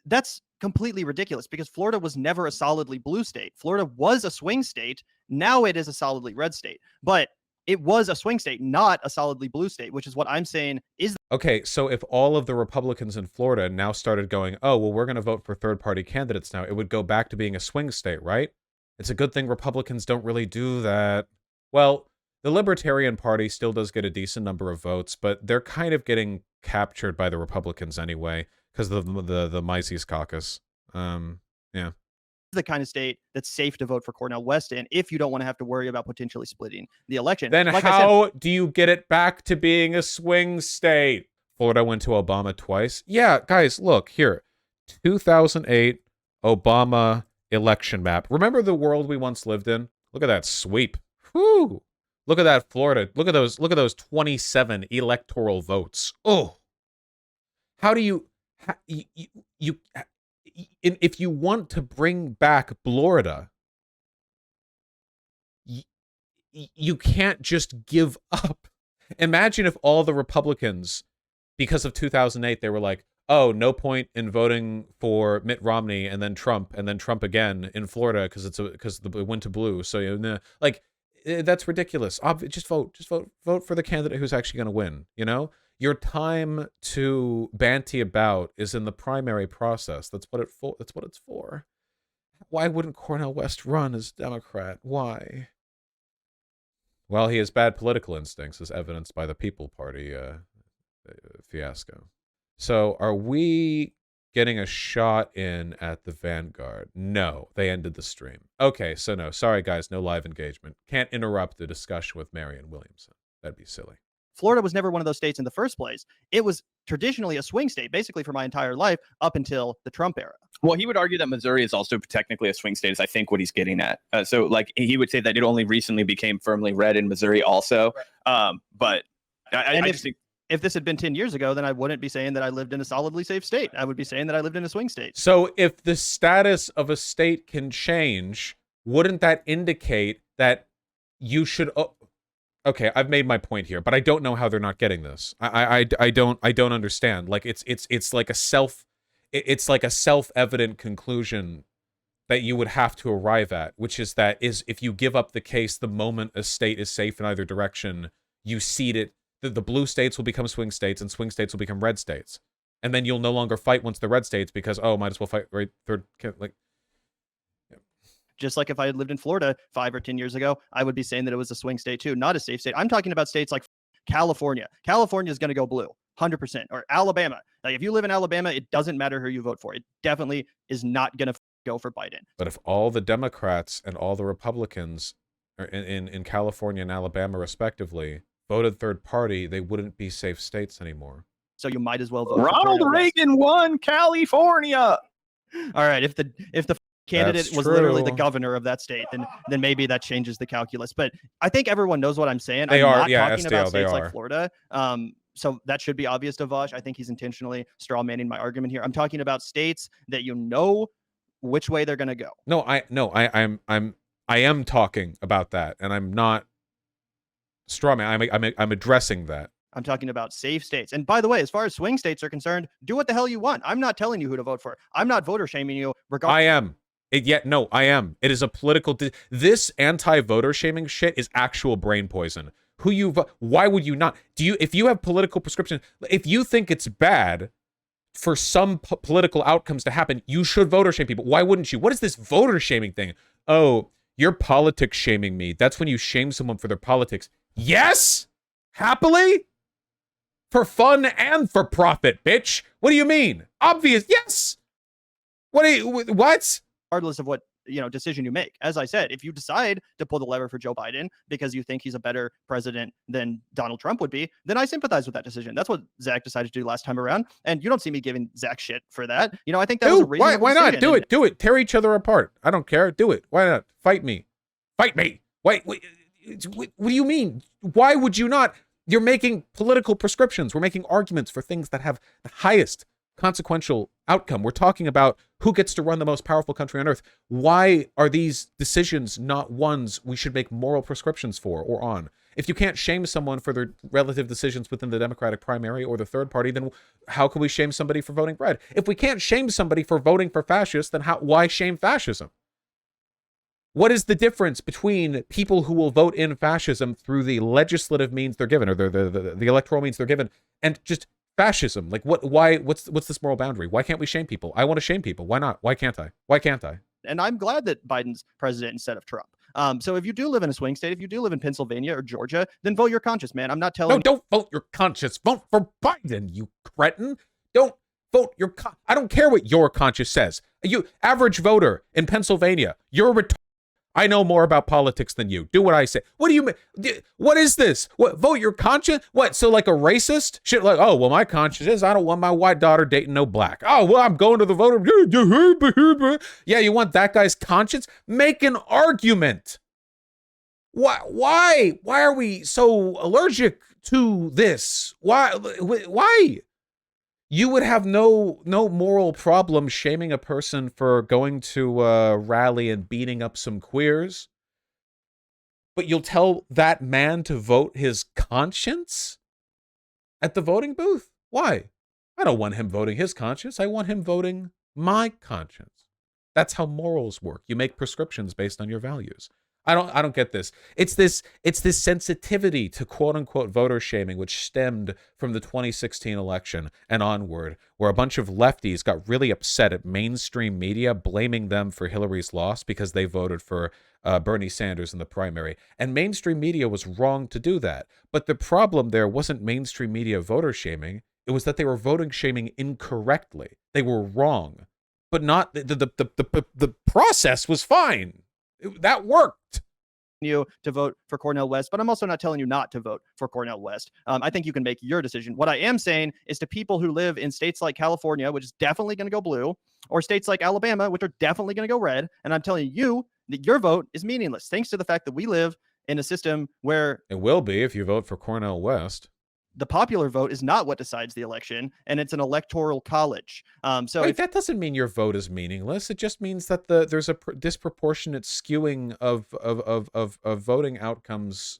That's completely ridiculous because Florida was never a solidly blue state. Florida was a swing state. Now it is a solidly red state, but it was a swing state, not a solidly blue state, which is what I'm saying is. Okay, so if all of the Republicans in Florida now started going, oh, well, we're going to vote for third-party candidates now, it would go back to being a swing state, right? It's a good thing Republicans don't really do that. Well, the Libertarian Party still does get a decent number of votes, but they're kind of getting captured by the Republicans anyway because of the Mises caucus. Yeah. The kind of state that's safe to vote for Cornel West in if you don't want to have to worry about potentially splitting the election. Then like how do you get it back to being a swing state? Florida went to Obama twice. Yeah, guys, look here. 2008 Obama election map. Remember the world we once lived in? Look at that sweep. Whew. Look at that Florida. Look at those 27 electoral votes. Oh. How do you if you want to bring back Florida, you can't just give up. Imagine if all the Republicans, because of 2008, they were like, oh, no point in voting for Mitt Romney and then Trump again in Florida because it went to blue. So you know, like that's ridiculous. Just vote for the candidate who's actually going to win. You know. Your time to banty about is in the primary process. That's what it's for. Why wouldn't Cornel West run as Democrat? Why? Well, he has bad political instincts, as evidenced by the People Party fiasco. So, are we getting a shot in at the Vanguard? No, they ended the stream. Okay, so no. Sorry, guys, no live engagement. Can't interrupt the discussion with Marianne Williamson. That'd be silly. Florida was never one of those states in the first place. It was traditionally a swing state, basically for my entire life up until the Trump era. Well, he would argue that Missouri is also technically a swing state, is I think what he's getting at. So like he would say that it only recently became firmly red in Missouri also. But I just think if this had been 10 years ago, then I wouldn't be saying that I lived in a solidly safe state. I would be saying that I lived in a swing state. So if the status of a state can change, wouldn't that indicate that you should... Okay, I've made my point here, but I don't know how they're not getting this. I don't understand. Like it's like a self-evident conclusion that you would have to arrive at, which is that if you give up the case the moment a state is safe in either direction, you cede it. The blue states will become swing states, and swing states will become red states, and then you'll no longer fight once the red states because might as well fight right third like. Just like if I had lived in Florida 5 or 10 years ago, I would be saying that it was a swing state too, not a safe state. I'm talking about states like California. California is going to go blue, 100%. Or Alabama. Like if you live in Alabama, it doesn't matter who you vote for. It definitely is not going to go for Biden. But if all the Democrats and all the Republicans in California and Alabama, respectively, voted third party, they wouldn't be safe states anymore. So you might as well vote. Ronald Reagan won California. All right. If the candidate was literally the governor of that state, then maybe that changes the calculus. But I think everyone knows what I'm saying. I'm not talking STL, about states like Florida. So that should be obvious to Vosh. I think he's intentionally straw manning my argument here. I'm talking about states that you know which way they're going to go. I am talking about that, and I'm not straw man. I'm addressing that. I'm talking about safe states. And by the way, as far as swing states are concerned, do what the hell you want. I'm not telling you who to vote for. I'm not voter shaming you. I am. I am. It is a political. This anti-voter shaming shit is actual brain poison. Why would you not? If you have political prescription, if you think it's bad for some political outcomes to happen, you should voter shame people. Why wouldn't you? What is this voter shaming thing? Oh, you're politics shaming me. That's when you shame someone for their politics. Yes? Happily? For fun and for profit, bitch. What do you mean? Obvious. Yes. What? Regardless of what decision you make. As I said, if you decide to pull the lever for Joe Biden because you think he's a better president than Donald Trump would be, then I sympathize with that decision. That's what Zach decided to do last time around. And you don't see me giving Zach shit for that. I think that was a reasonable Why not? Do it. Tear each other apart. I don't care. Do it. Why not? Fight me. Wait. What do you mean? Why would you not? You're making political prescriptions. We're making arguments for things that have the highest consequential outcome. We're talking about who gets to run the most powerful country on earth. Why are these decisions not ones we should make moral prescriptions for or on? If you can't shame someone for their relative decisions within the Democratic primary or the third party, then how can we shame somebody for voting red? If we can't shame somebody for voting for fascists, then why shame fascism? What is the difference between people who will vote in fascism through the legislative means they're given, or the electoral means they're given, and just fascism? Like, what's this moral boundary? Why can't we shame people? I want to shame people. Why not? Why can't I? And I'm glad that Biden's president instead of Trump. So if you do live in a swing state, if you do live in Pennsylvania or Georgia, then vote your conscience, man. I'm not telling. No, don't vote your conscience. Vote for Biden, you cretin. Don't vote your. I don't care what your conscience says. You average voter in Pennsylvania, you're a retard. I know more about politics than you. Do what I say. What do you mean? What is this? What, vote your conscience? What, so like a racist? Shit like, oh, well, my conscience is I don't want my white daughter dating no black. Oh, well, I'm going to the voter. Yeah, you want that guy's conscience? Make an argument. Why are we so allergic to this? Why? You would have no moral problem shaming a person for going to a rally and beating up some queers, but you'll tell that man to vote his conscience at the voting booth? Why? I don't want him voting his conscience. I want him voting my conscience. That's how morals work. You make prescriptions based on your values. I don't get this. It's this sensitivity to quote unquote voter shaming, which stemmed from the 2016 election and onward, where a bunch of lefties got really upset at mainstream media blaming them for Hillary's loss because they voted for Bernie Sanders in the primary. And mainstream media was wrong to do that. But the problem there wasn't mainstream media voter shaming. It was that they were voting shaming incorrectly. They were wrong, but not the process was fine. That worked. You to vote for Cornel West, but I'm also not telling you not to vote for Cornel West. I think you can make your decision. What I am saying is to people who live in states like California, which is definitely going to go blue, or states like Alabama, which are definitely going to go red, and I'm telling you that your vote is meaningless, thanks to the fact that we live in a system where it will be if you vote for Cornel West. The popular vote is not what decides the election, and it's an electoral college. Wait, that doesn't mean your vote is meaningless. It just means that there's a disproportionate skewing of voting outcomes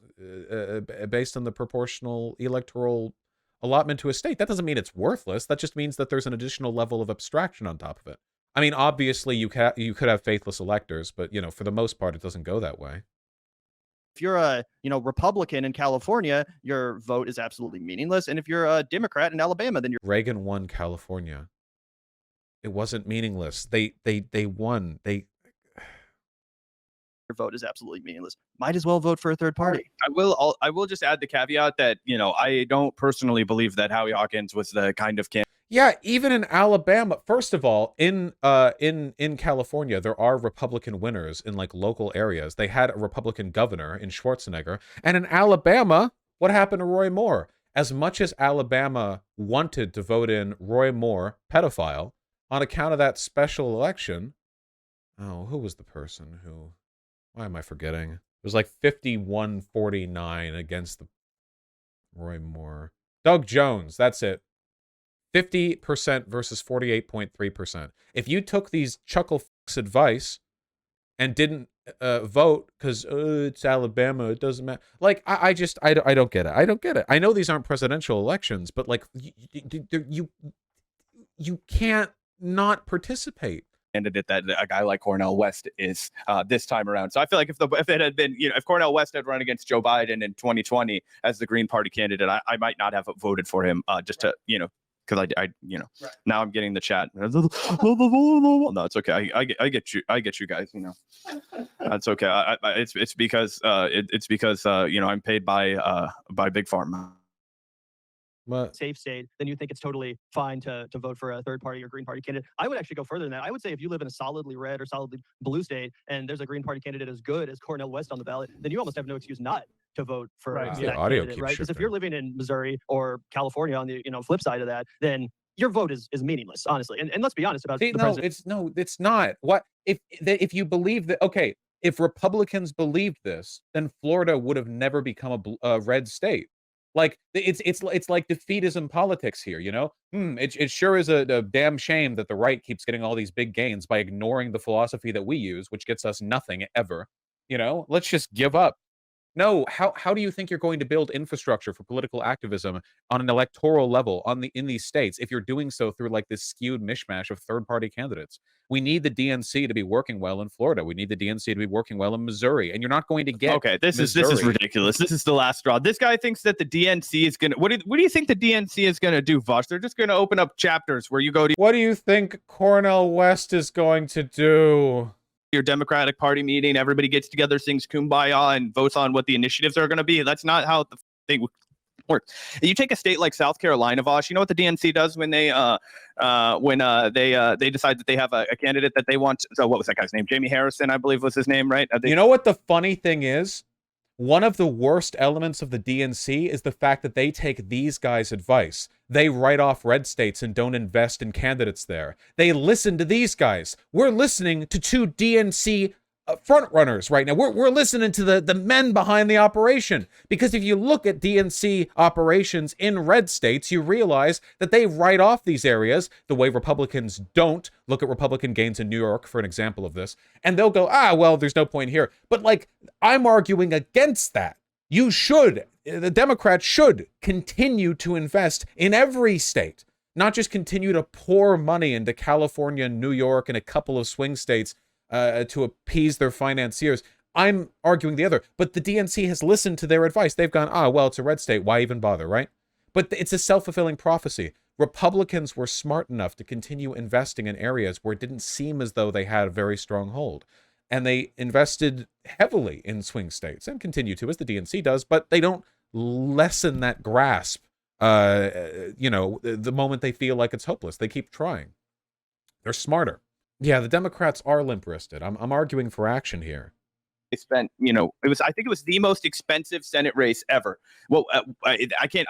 based on the proportional electoral allotment to a state. That doesn't mean it's worthless. That just means that there's an additional level of abstraction on top of it. I mean, obviously, you could have faithless electors, but for the most part, it doesn't go that way. If you're a Republican in California, your vote is absolutely meaningless. And if you're a Democrat in Alabama, then Reagan won California. It wasn't meaningless. They won. Your vote is absolutely meaningless. Might as well vote for a third party. I will just add the caveat that I don't personally believe that Howie Hawkins was the kind of candidate. Yeah, even in Alabama, first of all, in California, there are Republican winners in like local areas. They had a Republican governor in Schwarzenegger. And in Alabama, what happened to Roy Moore? As much as Alabama wanted to vote in Roy Moore, pedophile, on account of that special election, who was the person who, why am I forgetting? It was like 51-49 against the Roy Moore. Doug Jones, that's it. 50% versus 48.3%. If you took these chuckle fucks advice and didn't vote because it's Alabama, it doesn't matter. Like, I don't get it. I don't get it. I know these aren't presidential elections, but like, you can't not participate. Candidate that a guy like Cornel West is this time around. So I feel like if it had been, if Cornel West had run against Joe Biden in 2020 as the Green Party candidate, I might not have voted for him just to, because I now I'm getting the chat. No, it's okay. I get you guys. That's okay. It's because I'm paid by Big Pharma. Safe state, then you think it's totally fine to vote for a third party or Green Party candidate. I would actually go further than that. I would say if you live in a solidly red or solidly blue state and there's a Green Party candidate as good as Cornel West on the ballot, then you almost have no excuse not to vote for that candidate, right? Because if you're living in Missouri or California on the flip side of that, then your vote is meaningless, honestly. And let's be honest about the president. It's not. What if you believe that? Okay, if Republicans believed this, then Florida would have never become a red state. Like, it's like defeatism politics here, It sure is a damn shame that the right keeps getting all these big gains by ignoring the philosophy that we use, which gets us nothing ever. Let's just give up. No, how do you think you're going to build infrastructure for political activism on an electoral level in these states if you're doing so through like this skewed mishmash of third-party candidates? We need the DNC to be working well in Florida. We need the DNC to be working well in Missouri, and you're not going to get. Okay, this is ridiculous. This is the last straw. This guy thinks that the DNC is gonna. What do you think the DNC is gonna do, Vosh? They're just gonna open up chapters where you go to. What do you think Cornel West is going to do? Your Democratic Party meeting, everybody gets together, sings Kumbaya, and votes on what the initiatives are going to be. That's not how the thing works. You take a state like South Carolina, Vosh. You know what the DNC does when they decide that they have a candidate that they want? So what was that guy's name? Jamie Harrison, I believe was his name, right? You know what the funny thing is? One of the worst elements of the DNC is the fact that they take these guys' advice. They write off red states and don't invest in candidates there. They listen to these guys. We're listening to two DNC front runners right now. We're listening to the men behind the operation. Because if you look at DNC operations in red states, you realize that they write off these areas the way Republicans don't. Look at Republican gains in New York for an example of this. And they'll go, well, there's no point here. But like, I'm arguing against that. The Democrats should continue to invest in every state, not just continue to pour money into California, New York, and a couple of swing states to appease their financiers. I'm arguing the other, but the DNC has listened to their advice. They've gone, well, it's a red state. Why even bother, right? But it's a self-fulfilling prophecy. Republicans were smart enough to continue investing in areas where it didn't seem as though they had a very strong hold. And they invested heavily in swing states and continue to, as the DNC does, but they don't lessen that grasp, the moment they feel like it's hopeless. They keep trying. They're smarter. Yeah, the Democrats are limp-wristed. I'm arguing for action here. They spent, I think it was the most expensive Senate race ever. Well, I can't,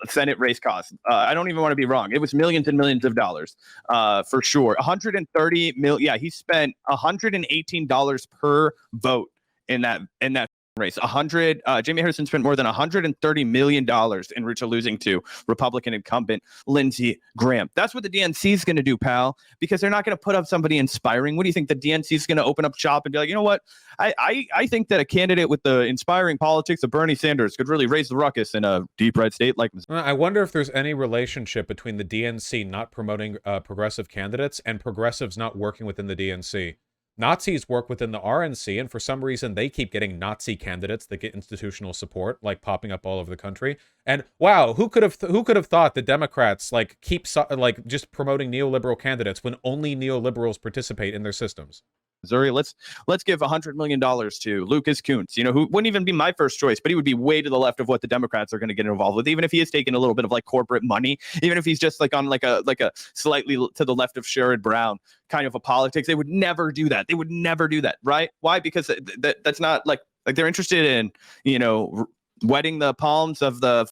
Senate race cost. I don't even want to be wrong. It was millions and millions of dollars, for sure. 130 million. Yeah, he spent $118 per vote in that race. Jamie Harrison spent more than $130 million en route to losing to Republican incumbent Lindsey Graham. That's what the DNC is going to do, pal, because they're not going to put up somebody inspiring. What do you think? The DNC is going to open up shop and be like, you know what? I think that a candidate with the inspiring politics of Bernie Sanders could really raise the ruckus in a deep red state like Missouri. I wonder if there's any relationship between the DNC not promoting progressive candidates and progressives not working within the DNC. Nazis work within the RNC, and for some reason, they keep getting Nazi candidates that get institutional support, like popping up all over the country. And wow, who could have thought the Democrats keep just promoting neoliberal candidates when only neoliberals participate in their systems? Missouri, let's give $100 million to Lucas Kuntz, who wouldn't even be my first choice, but he would be way to the left of what the Democrats are going to get involved with, even if he is taking a little bit of corporate money, even if he's just on a slightly to the left of Sherrod Brown kind of a politics. They would never do that. They would never do that, right? Why? Because that's not like they're interested in wetting the palms of the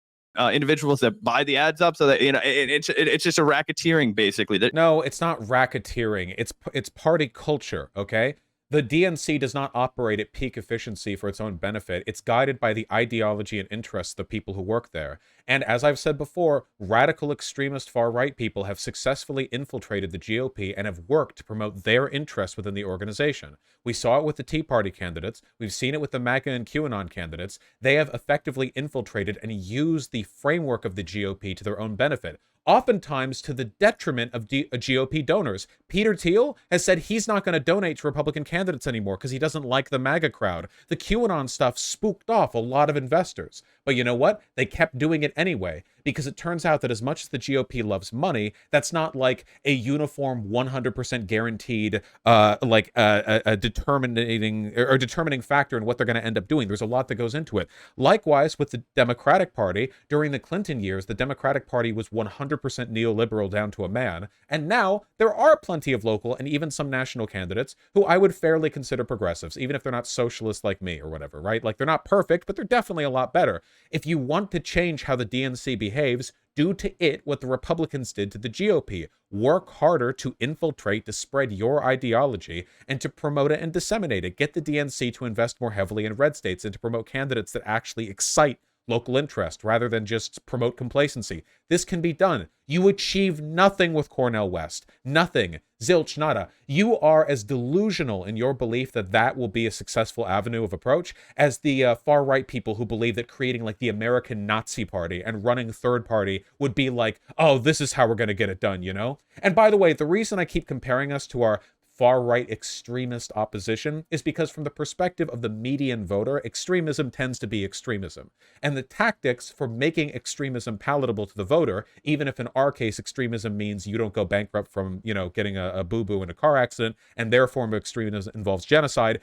individuals that buy the ads up, so that it's just a racketeering basically. No, it's not racketeering. It's party culture. Okay, The DNC does not operate at peak efficiency for its own benefit. It's guided by the ideology and interests of the people who work there. And as I've said before, radical extremist far-right people have successfully infiltrated the GOP and have worked to promote their interests within the organization. We saw it with the Tea Party candidates. We've seen it with the MAGA and QAnon candidates. They have effectively infiltrated and used the framework of the GOP to their own benefit, oftentimes to the detriment of GOP donors. Peter Thiel has said he's not going to donate to Republican candidates anymore because he doesn't like the MAGA crowd. The QAnon stuff spooked off a lot of investors. But you know what? They kept doing it anyway, because it turns out that as much as the GOP loves money, that's not like a uniform 100% guaranteed a determining factor in what they're going to end up doing. There's a lot that goes into it. Likewise with the Democratic Party, during the Clinton years, the Democratic Party was 100% neoliberal down to a man, and now there are plenty of local and even some national candidates who I would fairly consider progressives, even if they're not socialists like me or whatever, right? Like, they're not perfect, but they're definitely a lot better. If you want to change how the DNC behaves, do to it what the Republicans did to the GOP. Work harder to infiltrate, to spread your ideology, and to promote it and disseminate it. Get the DNC to invest more heavily in red states and to promote candidates that actually excite local interest rather than just promote complacency. This can be done. You achieve nothing with Cornel West. Nothing. Zilch, nada. You are as delusional in your belief that that will be a successful avenue of approach as the far-right people who believe that creating like the American Nazi Party and running third party would be like, oh, this is how we're going to get it done, you know? And by the way, the reason I keep comparing us to our far-right extremist opposition is because from the perspective of the median voter, extremism tends to be extremism. And the tactics for making extremism palatable to the voter, even if in our case extremism means you don't go bankrupt from, you know, getting a boo-boo in a car accident, and their form of extremism involves genocide,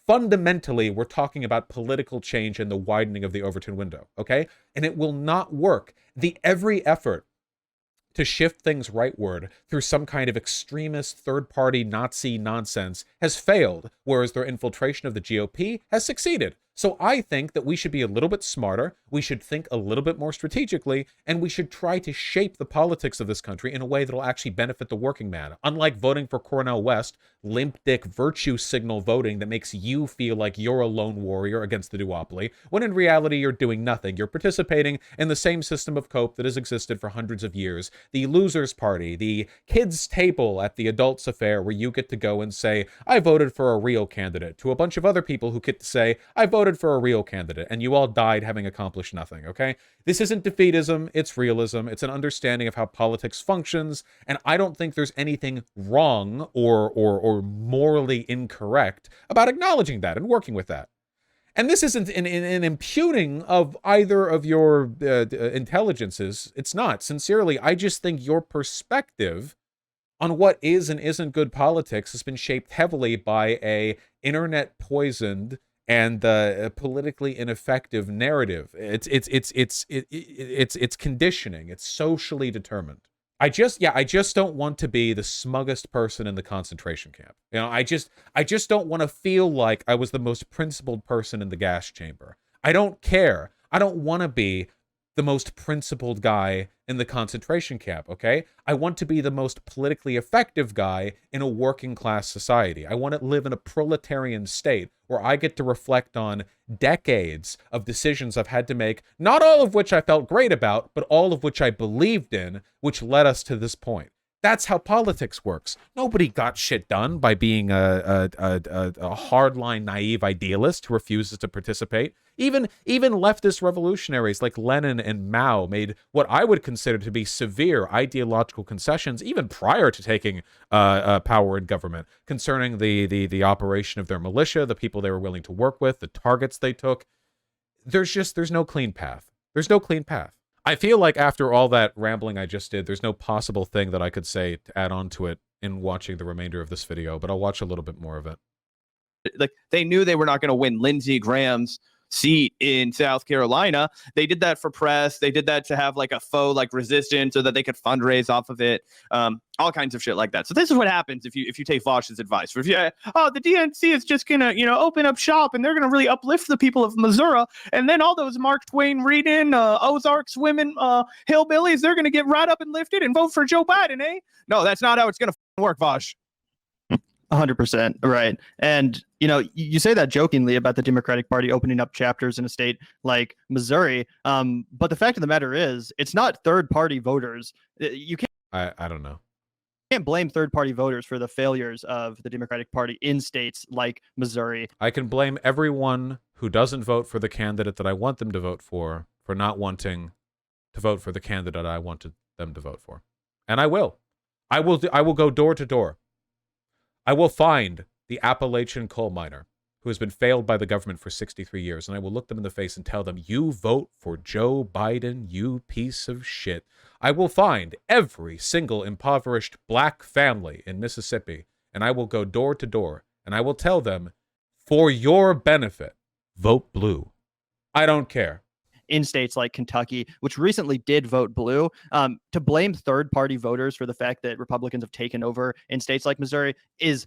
fundamentally, we're talking about political change and the widening of the Overton window, okay? And it will not work. Every effort to shift things rightward through some kind of extremist third-party Nazi nonsense has failed, whereas their infiltration of the GOP has succeeded. So I think that we should be a little bit smarter, we should think a little bit more strategically, and we should try to shape the politics of this country in a way that will actually benefit the working man. Unlike voting for Cornel West, limp dick virtue signal voting that makes you feel like you're a lone warrior against the duopoly, when in reality you're doing nothing. You're participating in the same system of cope that has existed for hundreds of years. The losers party, the kids table at the adults affair where you get to go and say, I voted for a real candidate, to a bunch of other people who get to say, I voted for a real candidate, and you all died having accomplished nothing, okay? This isn't defeatism, it's realism. It's an understanding of how politics functions, and I don't think there's anything wrong or morally incorrect about acknowledging that and working with that. And this isn't an impugning of either of your intelligences. It's not. Sincerely, I just think your perspective on what is and isn't good politics has been shaped heavily by a internet-poisoned and politically ineffective narrative. It's conditioning. It's socially determined. I just don't want to be the smuggest person in the concentration camp. You know, I just don't want to feel like I was the most principled person in the gas chamber. I don't care. I don't want to be the most principled guy in the concentration camp, okay? I want to be the most politically effective guy in a working class society. I want to live in a proletarian state where I get to reflect on decades of decisions I've had to make, not all of which I felt great about, but all of which I believed in, which led us to this point. That's how politics works. Nobody got shit done by being a hardline, naive idealist who refuses to participate. Even leftist revolutionaries like Lenin and Mao made what I would consider to be severe ideological concessions, even prior to taking power in government, concerning the operation of their militia, the people they were willing to work with, the targets they took. There's no clean path. There's no clean path. I feel like after all that rambling I just did, there's no possible thing that I could say to add on to it in watching the remainder of this video, but I'll watch a little bit more of it. Like, they knew they were not going to win Lindsey Graham's seat in South Carolina. They did that for press. They did that to have like a faux like resistance so that they could fundraise off of it. All kinds of shit like that. So this is what happens if you take Vosh's advice. If the DNC is just gonna open up shop and they're gonna really uplift the people of Missouri, and then all those Mark Twain reading Ozarks women hillbillies, they're gonna get right up and lifted and vote for Joe Biden, eh? No, that's not how it's gonna work, Vosh. 100%. Right. And, you know, you say that jokingly about the Democratic Party opening up chapters in a state like Missouri. But the fact of the matter is, it's not third-party voters. You can't. I don't know. Can't blame third-party voters for the failures of the Democratic Party in states like Missouri. I can blame everyone who doesn't vote for the candidate that I want them to vote for not wanting to vote for the candidate I wanted them to vote for. And I will. I will go door to door. I will find the Appalachian coal miner who has been failed by the government for 63 years, and I will look them in the face and tell them, you vote for Joe Biden, you piece of shit. I will find every single impoverished black family in Mississippi, and I will go door to door, and I will tell them, for your benefit, vote blue. I don't care. In states like Kentucky, which recently did vote blue, to blame third-party voters for the fact that Republicans have taken over in states like Missouri is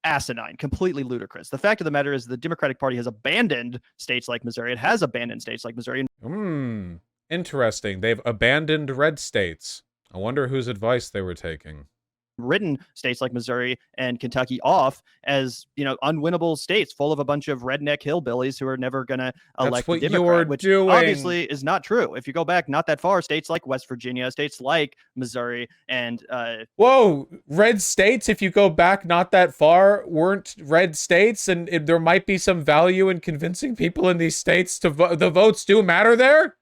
asinine, completely ludicrous. The fact of the matter is the Democratic Party has abandoned states like Missouri. It has abandoned states like Missouri. Interesting. They've abandoned red states. I wonder whose advice they were taking. Written states like Missouri and Kentucky off as, you know, unwinnable states full of a bunch of redneck hillbillies who are never going to elect a Democrat, which obviously is not true. If you go back not that far, states like West Virginia, states like Missouri, and whoa, red states, if you go back not that far, weren't red states, and there might be some value in convincing people in these states to vote. The votes do matter there.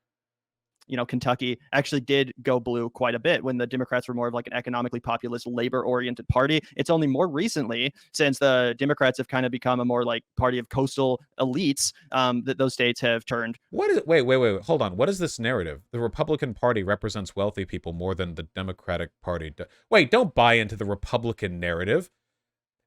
You know, Kentucky actually did go blue quite a bit when the Democrats were more of like an economically populist, labor-oriented party. It's only more recently, since the Democrats have kind of become a more like party of coastal elites, that those states have turned. What is it? Wait, hold on. What is this narrative? The Republican Party represents wealthy people more than the Democratic Party. Wait, don't buy into the Republican narrative.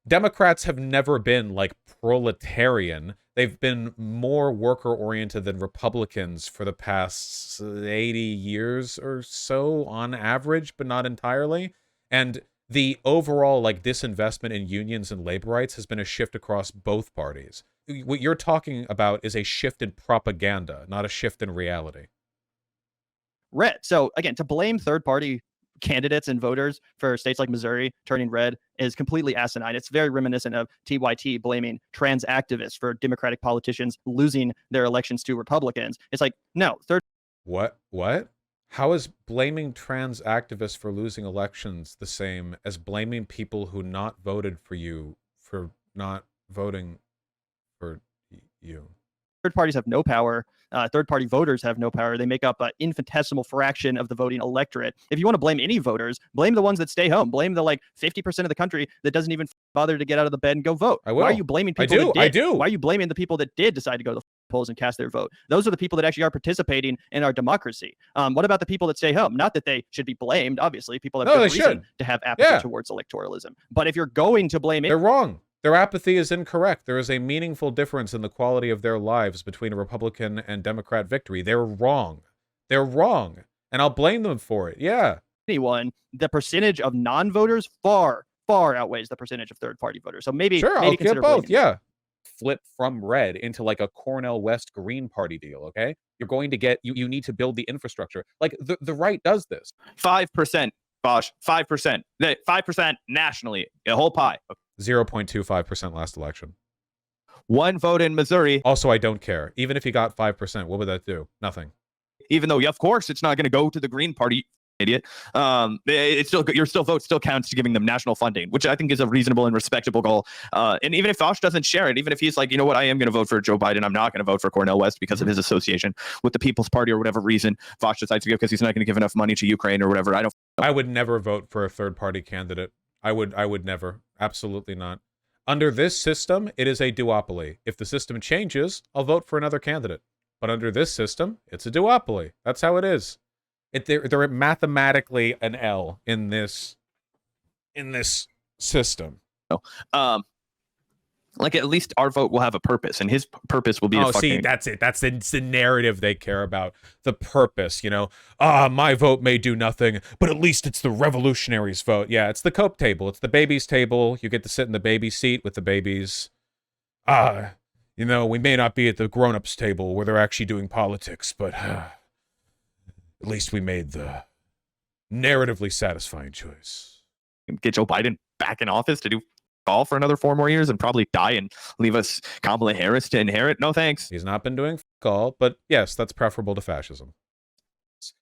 Democrats have never been like proletarian. They've been more worker-oriented than Republicans for the past 80 years or so on average, but not entirely. And the overall like disinvestment in unions and labor rights has been a shift across both parties. What you're talking about is a shift in propaganda, not a shift in reality. Red. So again, to blame third-party candidates and voters for states like Missouri turning red is completely asinine. It's very reminiscent of TYT blaming trans activists for Democratic politicians losing their elections to Republicans. It's like, no, What? How is blaming trans activists for losing elections the same as blaming people who not voted for you for not voting for you? Third parties have no power. Third-party voters have no power. They make up an infinitesimal fraction of the voting electorate. If you want to blame any voters, blame the ones that stay home. Blame the like 50% of the country that doesn't even bother to get out of the bed and go vote. I will. Why are you blaming people I do. Why are you blaming the people that did decide to go to the polls and cast their vote? Those are the people that actually are participating in our democracy. What about the people that stay home? Not that they should be blamed. Obviously, people have good reason to have apathy towards electoralism. But if you're going to blame it, they're wrong. Their apathy is incorrect. There is a meaningful difference in the quality of their lives between a Republican and Democrat victory. They're wrong. They're wrong. And I'll blame them for it. Yeah. Anyone, the percentage of non-voters far outweighs the percentage of third-party voters. So maybe I'll consider get both. Yeah. Flip from red into like a Cornell West Green Party deal, okay? You're going to get, you need to build the infrastructure. Like the right does this. 5%, Bosch, 5%. 5% nationally, a whole pie. 0.25% last election. One vote in Missouri. Also, I don't care. Even if he got 5%, what would that do? Nothing. Even though, of course, it's not going to go to the Green Party, idiot. It's still your vote still counts to giving them national funding, which I think is a reasonable and respectable goal. And even if Vosh doesn't share it, even if he's like, you know what, I am going to vote for Joe Biden, I'm not going to vote for Cornel West because of his association with the People's Party or whatever reason Vosh decides to go because he's not going to give enough money to Ukraine or whatever. I would never vote for a third-party candidate. I would never. Absolutely not. Under this system, it is a duopoly. If the system changes, I'll vote for another candidate. But under this system, it's a duopoly. That's how it is. They're mathematically an L in this system. Like at least our vote will have a purpose, and his purpose will be. See, that's it. That's the narrative they care about. The purpose, you know. My vote may do nothing, but at least it's the revolutionaries' vote. Yeah, it's the cope table. It's the babies' table. You get to sit in the baby seat with the babies. You know, we may not be at the grown-ups' table where they're actually doing politics, but at least we made the narratively satisfying choice. Get Joe Biden back in office to do all for another 4 more years and probably die and leave us Kamala Harris to inherit. No thanks. He's not been doing all, but yes, that's preferable to fascism.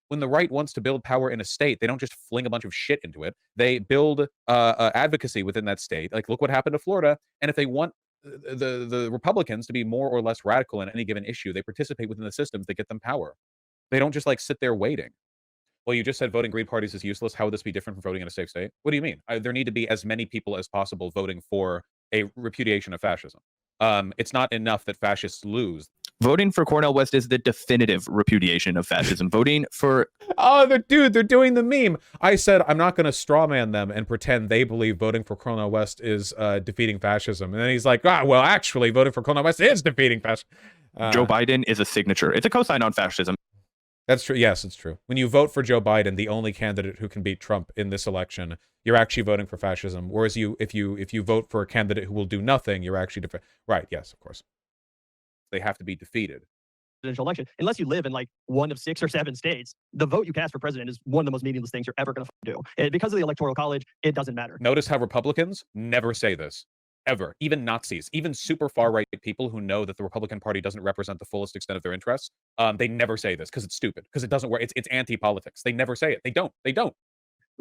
When the right wants to build power in a state, they don't just fling a bunch of shit into it. They build advocacy within that state. Like, look what happened to Florida. And if they want the Republicans to be more or less radical in any given issue, they participate within the systems that get them power. They don't just like sit there waiting. Well, you just said voting Green parties is useless. How would this be different from voting in a safe state? What do you mean? There need to be as many people as possible voting for a repudiation of fascism. It's not enough that fascists lose. Voting for Cornel West is the definitive repudiation of fascism. Voting for... Oh, they're doing the meme. I said, I'm not going to strawman them and pretend they believe voting for Cornel West is defeating fascism. And then he's like, well, actually, voting for Cornel West is defeating fascism. Joe Biden is a signature. It's a cosign on fascism. That's true. Yes, it's true. When you vote for Joe Biden, the only candidate who can beat Trump in this election, you're actually voting for fascism. Whereas if you vote for a candidate who will do nothing, you're actually right. Yes, of course. They have to be defeated. Presidential election, unless you live in like one of 6 or 7 states, the vote you cast for president is one of the most meaningless things you're ever going to do. And because of the Electoral College, it doesn't matter. Notice how Republicans never say this. Ever. Even Nazis, even super far-right people who know that the Republican Party doesn't represent the fullest extent of their interests, they never say this because it's stupid, because it doesn't work. It's anti-politics. They never say it. They don't.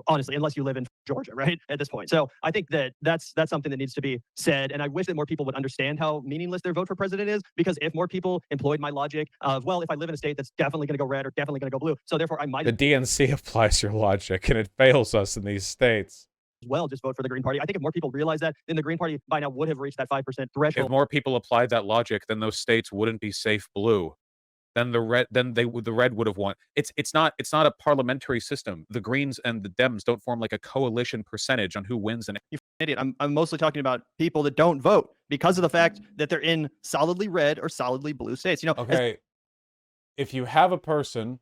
Honestly, unless you live in Georgia, right? At this point. So I think that that's something that needs to be said. And I wish that more people would understand how meaningless their vote for president is, because if more people employed my logic of, well, if I live in a state that's definitely going to go red or definitely going to go blue, so therefore I might... The DNC applies your logic and it fails us in these states. Well, just vote for the Green Party. I think if more people realize that, then the Green Party by now would have reached that 5% threshold. If more people applied that logic, then those states wouldn't be safe blue. Then the red would have won. It's not a parliamentary system. The Greens and the Dems don't form like a coalition percentage on who wins. And you idiot. I'm mostly talking about people that don't vote because of the fact that they're in solidly red or solidly blue states. You know. Okay. If you have a person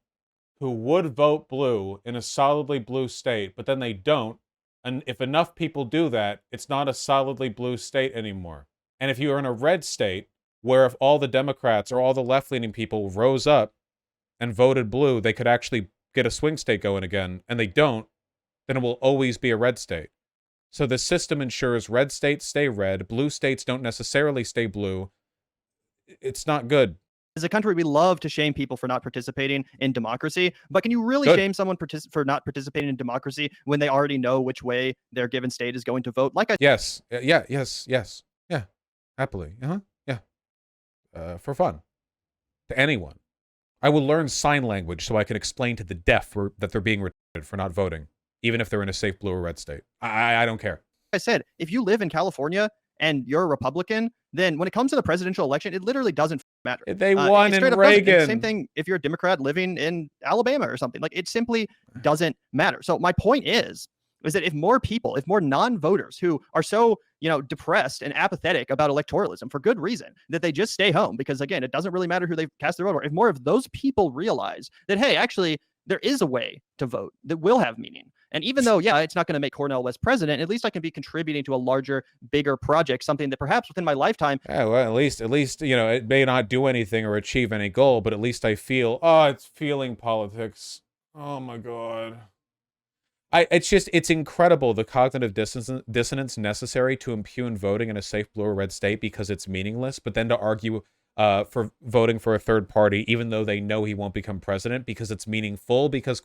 who would vote blue in a solidly blue state, but then they don't, and if enough people do that, it's not a solidly blue state anymore. And if you're in a red state, where if all the Democrats or all the left-leaning people rose up and voted blue, they could actually get a swing state going again, and they don't, then it will always be a red state. So the system ensures red states stay red, blue states don't necessarily stay blue. It's not good. As a country, we love to shame people for not participating in democracy, but can you really shame someone for not participating in democracy when they already know which way their given state is going to vote? Yes, happily, for fun, to anyone. I will learn sign language so I can explain to the deaf that they're being retarded for not voting, even if they're in a safe blue or red state. I don't care. I said, if you live in California and you're a Republican, then when it comes to the presidential election, it literally doesn't matter. They won in Reagan. Same thing if you're a Democrat living in Alabama or something. Like, it simply doesn't matter. So my point is that if more people, if more non-voters who are so, depressed and apathetic about electoralism for good reason, that they just stay home because, again, it doesn't really matter who they cast their vote for. If more of those people realize that, hey, actually, there is a way to vote that will have meaning. And even though, it's not going to make Cornel West president, at least I can be contributing to a larger, bigger project, something that perhaps within my lifetime. Yeah, well, at least, it may not do anything or achieve any goal, but at least I feel, it's feeling politics. Oh my God. It's incredible the cognitive dissonance necessary to impugn voting in a safe blue or red state because it's meaningless, but then to argue for voting for a third party, even though they know he won't become president because it's meaningful because ?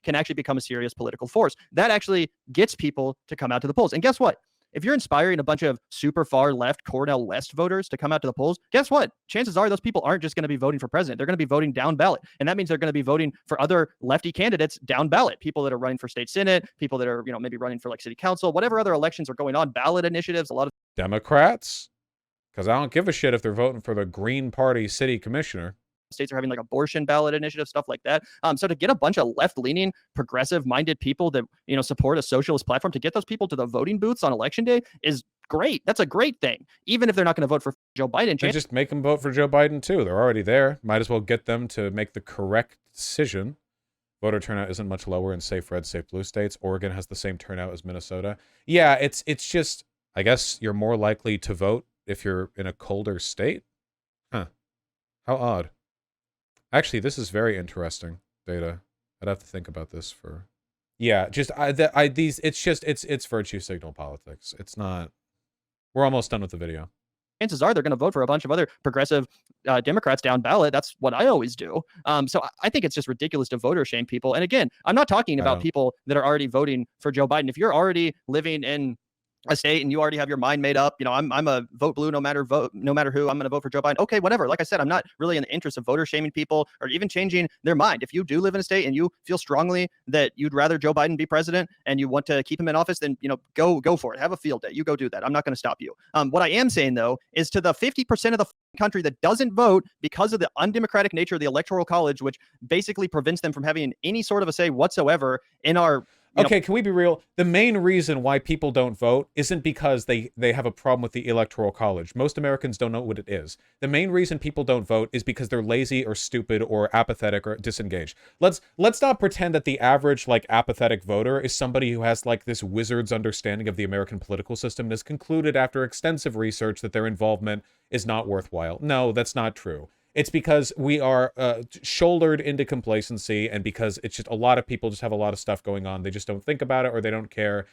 Can actually become a serious political force. That actually gets people to come out to the polls. And guess what? If you're inspiring a bunch of super far left Cornel West voters to come out to the polls, guess what? Chances are those people aren't just going to be voting for president. They're going to be voting down ballot. And that means they're going to be voting for other lefty candidates down ballot. People that are running for state senate, people that are, maybe running for like city council, whatever other elections are going on, ballot initiatives, a lot of Democrats? Because I don't give a shit if they're voting for the Green Party city commissioner. States are having like abortion ballot initiative, stuff like that. So to get a bunch of left-leaning, progressive-minded people that, support a socialist platform, to get those people to the voting booths on election day is great. That's a great thing. Even if they're not going to vote for Joe Biden. Just make them vote for Joe Biden too. They're already there. Might as well get them to make the correct decision. Voter turnout isn't much lower in safe red, safe blue states. Oregon has the same turnout as Minnesota. Yeah, it's just, I guess you're more likely to vote if you're in a colder state. Huh. How odd. Actually, this is very interesting data. I'd have to think about this for Yeah, just it's virtue signal politics. It's not. We're almost done with the video. Chances are they're going to vote for a bunch of other progressive Democrats down ballot. That's what I always do. So I think it's just ridiculous to voter shame people. And again, I'm not talking about people that are already voting for Joe Biden. If you're already living in a state and you already have your mind made up, I'm a vote blue no matter who, I'm going to vote for Joe Biden. Okay, whatever. Like I said, I'm not really in the interest of voter shaming people or even changing their mind. If you do live in a state and you feel strongly that you'd rather Joe Biden be president and you want to keep him in office, then go for it. Have a field day. You go do that. I'm not going to stop you. What I am saying though is to the 50% of the country that doesn't vote because of the undemocratic nature of the Electoral College, which basically prevents them from having any sort of a say whatsoever in our Okay, can we be real? The main reason why people don't vote isn't because they have a problem with the Electoral College. Most Americans don't know what it is. The main reason people don't vote is because they're lazy or stupid or apathetic or disengaged. Let's not pretend that the average apathetic voter is somebody who has this wizard's understanding of the American political system and has concluded after extensive research that their involvement is not worthwhile. No, that's not true. It's because we are shouldered into complacency, and because it's just a lot of people just have a lot of stuff going on. They just don't think about it, or they don't care.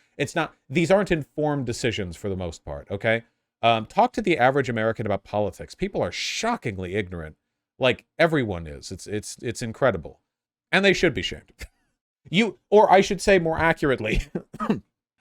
These aren't informed decisions for the most part, okay? Talk to the average American about politics. People are shockingly ignorant. Everyone is. It's incredible. And they should be shamed. Or I should say more accurately,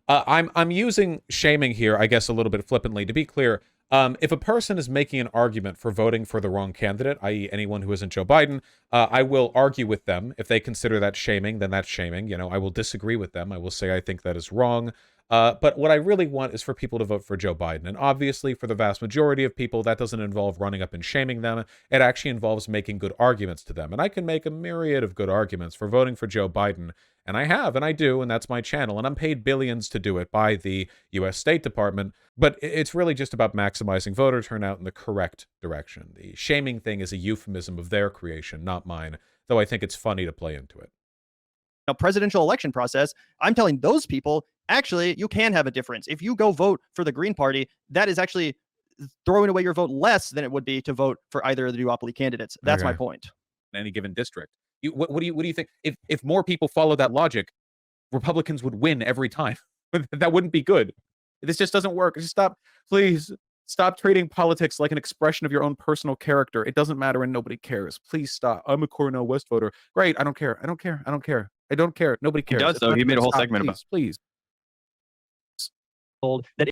I'm using shaming here, I guess, a little bit flippantly. To be clear, if a person is making an argument for voting for the wrong candidate, i.e. anyone who isn't Joe Biden, I will argue with them. If they consider that shaming, then that's shaming. I will disagree with them. I will say I think that is wrong. But what I really want is for people to vote for Joe Biden. And obviously, for the vast majority of people, that doesn't involve running up and shaming them. It actually involves making good arguments to them. And I can make a myriad of good arguments for voting for Joe Biden. And I have, and I do, and that's my channel. And I'm paid billions to do it by the U.S. State Department. But it's really just about maximizing voter turnout in the correct direction. The shaming thing is a euphemism of their creation, not mine, though I think it's funny to play into it. Presidential election process, I'm telling those people, actually, you can have a difference. If you go vote for the Green Party, that is actually throwing away your vote less than it would be to vote for either of the duopoly candidates. That's my point. In any given district. What do you think? If more people follow that logic, Republicans would win every time. That wouldn't be good. This just doesn't work. Just please stop treating politics like an expression of your own personal character. It doesn't matter and nobody cares. Please stop. I'm a Cornel West voter. Great. I don't care. I don't care. I don't care. I don't care. Nobody cares. He does, though. He made a whole segment about. Please.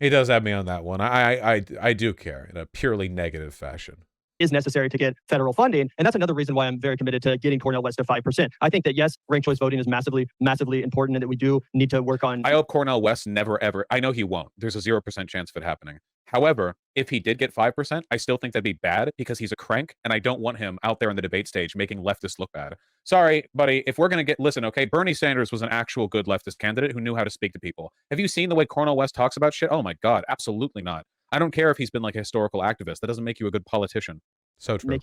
He does have me on that one. I do care in a purely negative fashion. Is necessary to get federal funding. And that's another reason why I'm very committed to getting Cornel West to 5%. I think that, yes, ranked choice voting is massively, massively important and that we do need to work on. I hope Cornel West never, ever, I know he won't. There's a 0% chance of it happening. However, if he did get 5%, I still think that'd be bad because he's a crank and I don't want him out there on the debate stage making leftists look bad. Sorry, buddy, if we're going to listen, okay, Bernie Sanders was an actual good leftist candidate who knew how to speak to people. Have you seen the way Cornel West talks about shit? Oh my God, absolutely not. I don't care if he's been a historical activist. That doesn't make you a good politician. So true.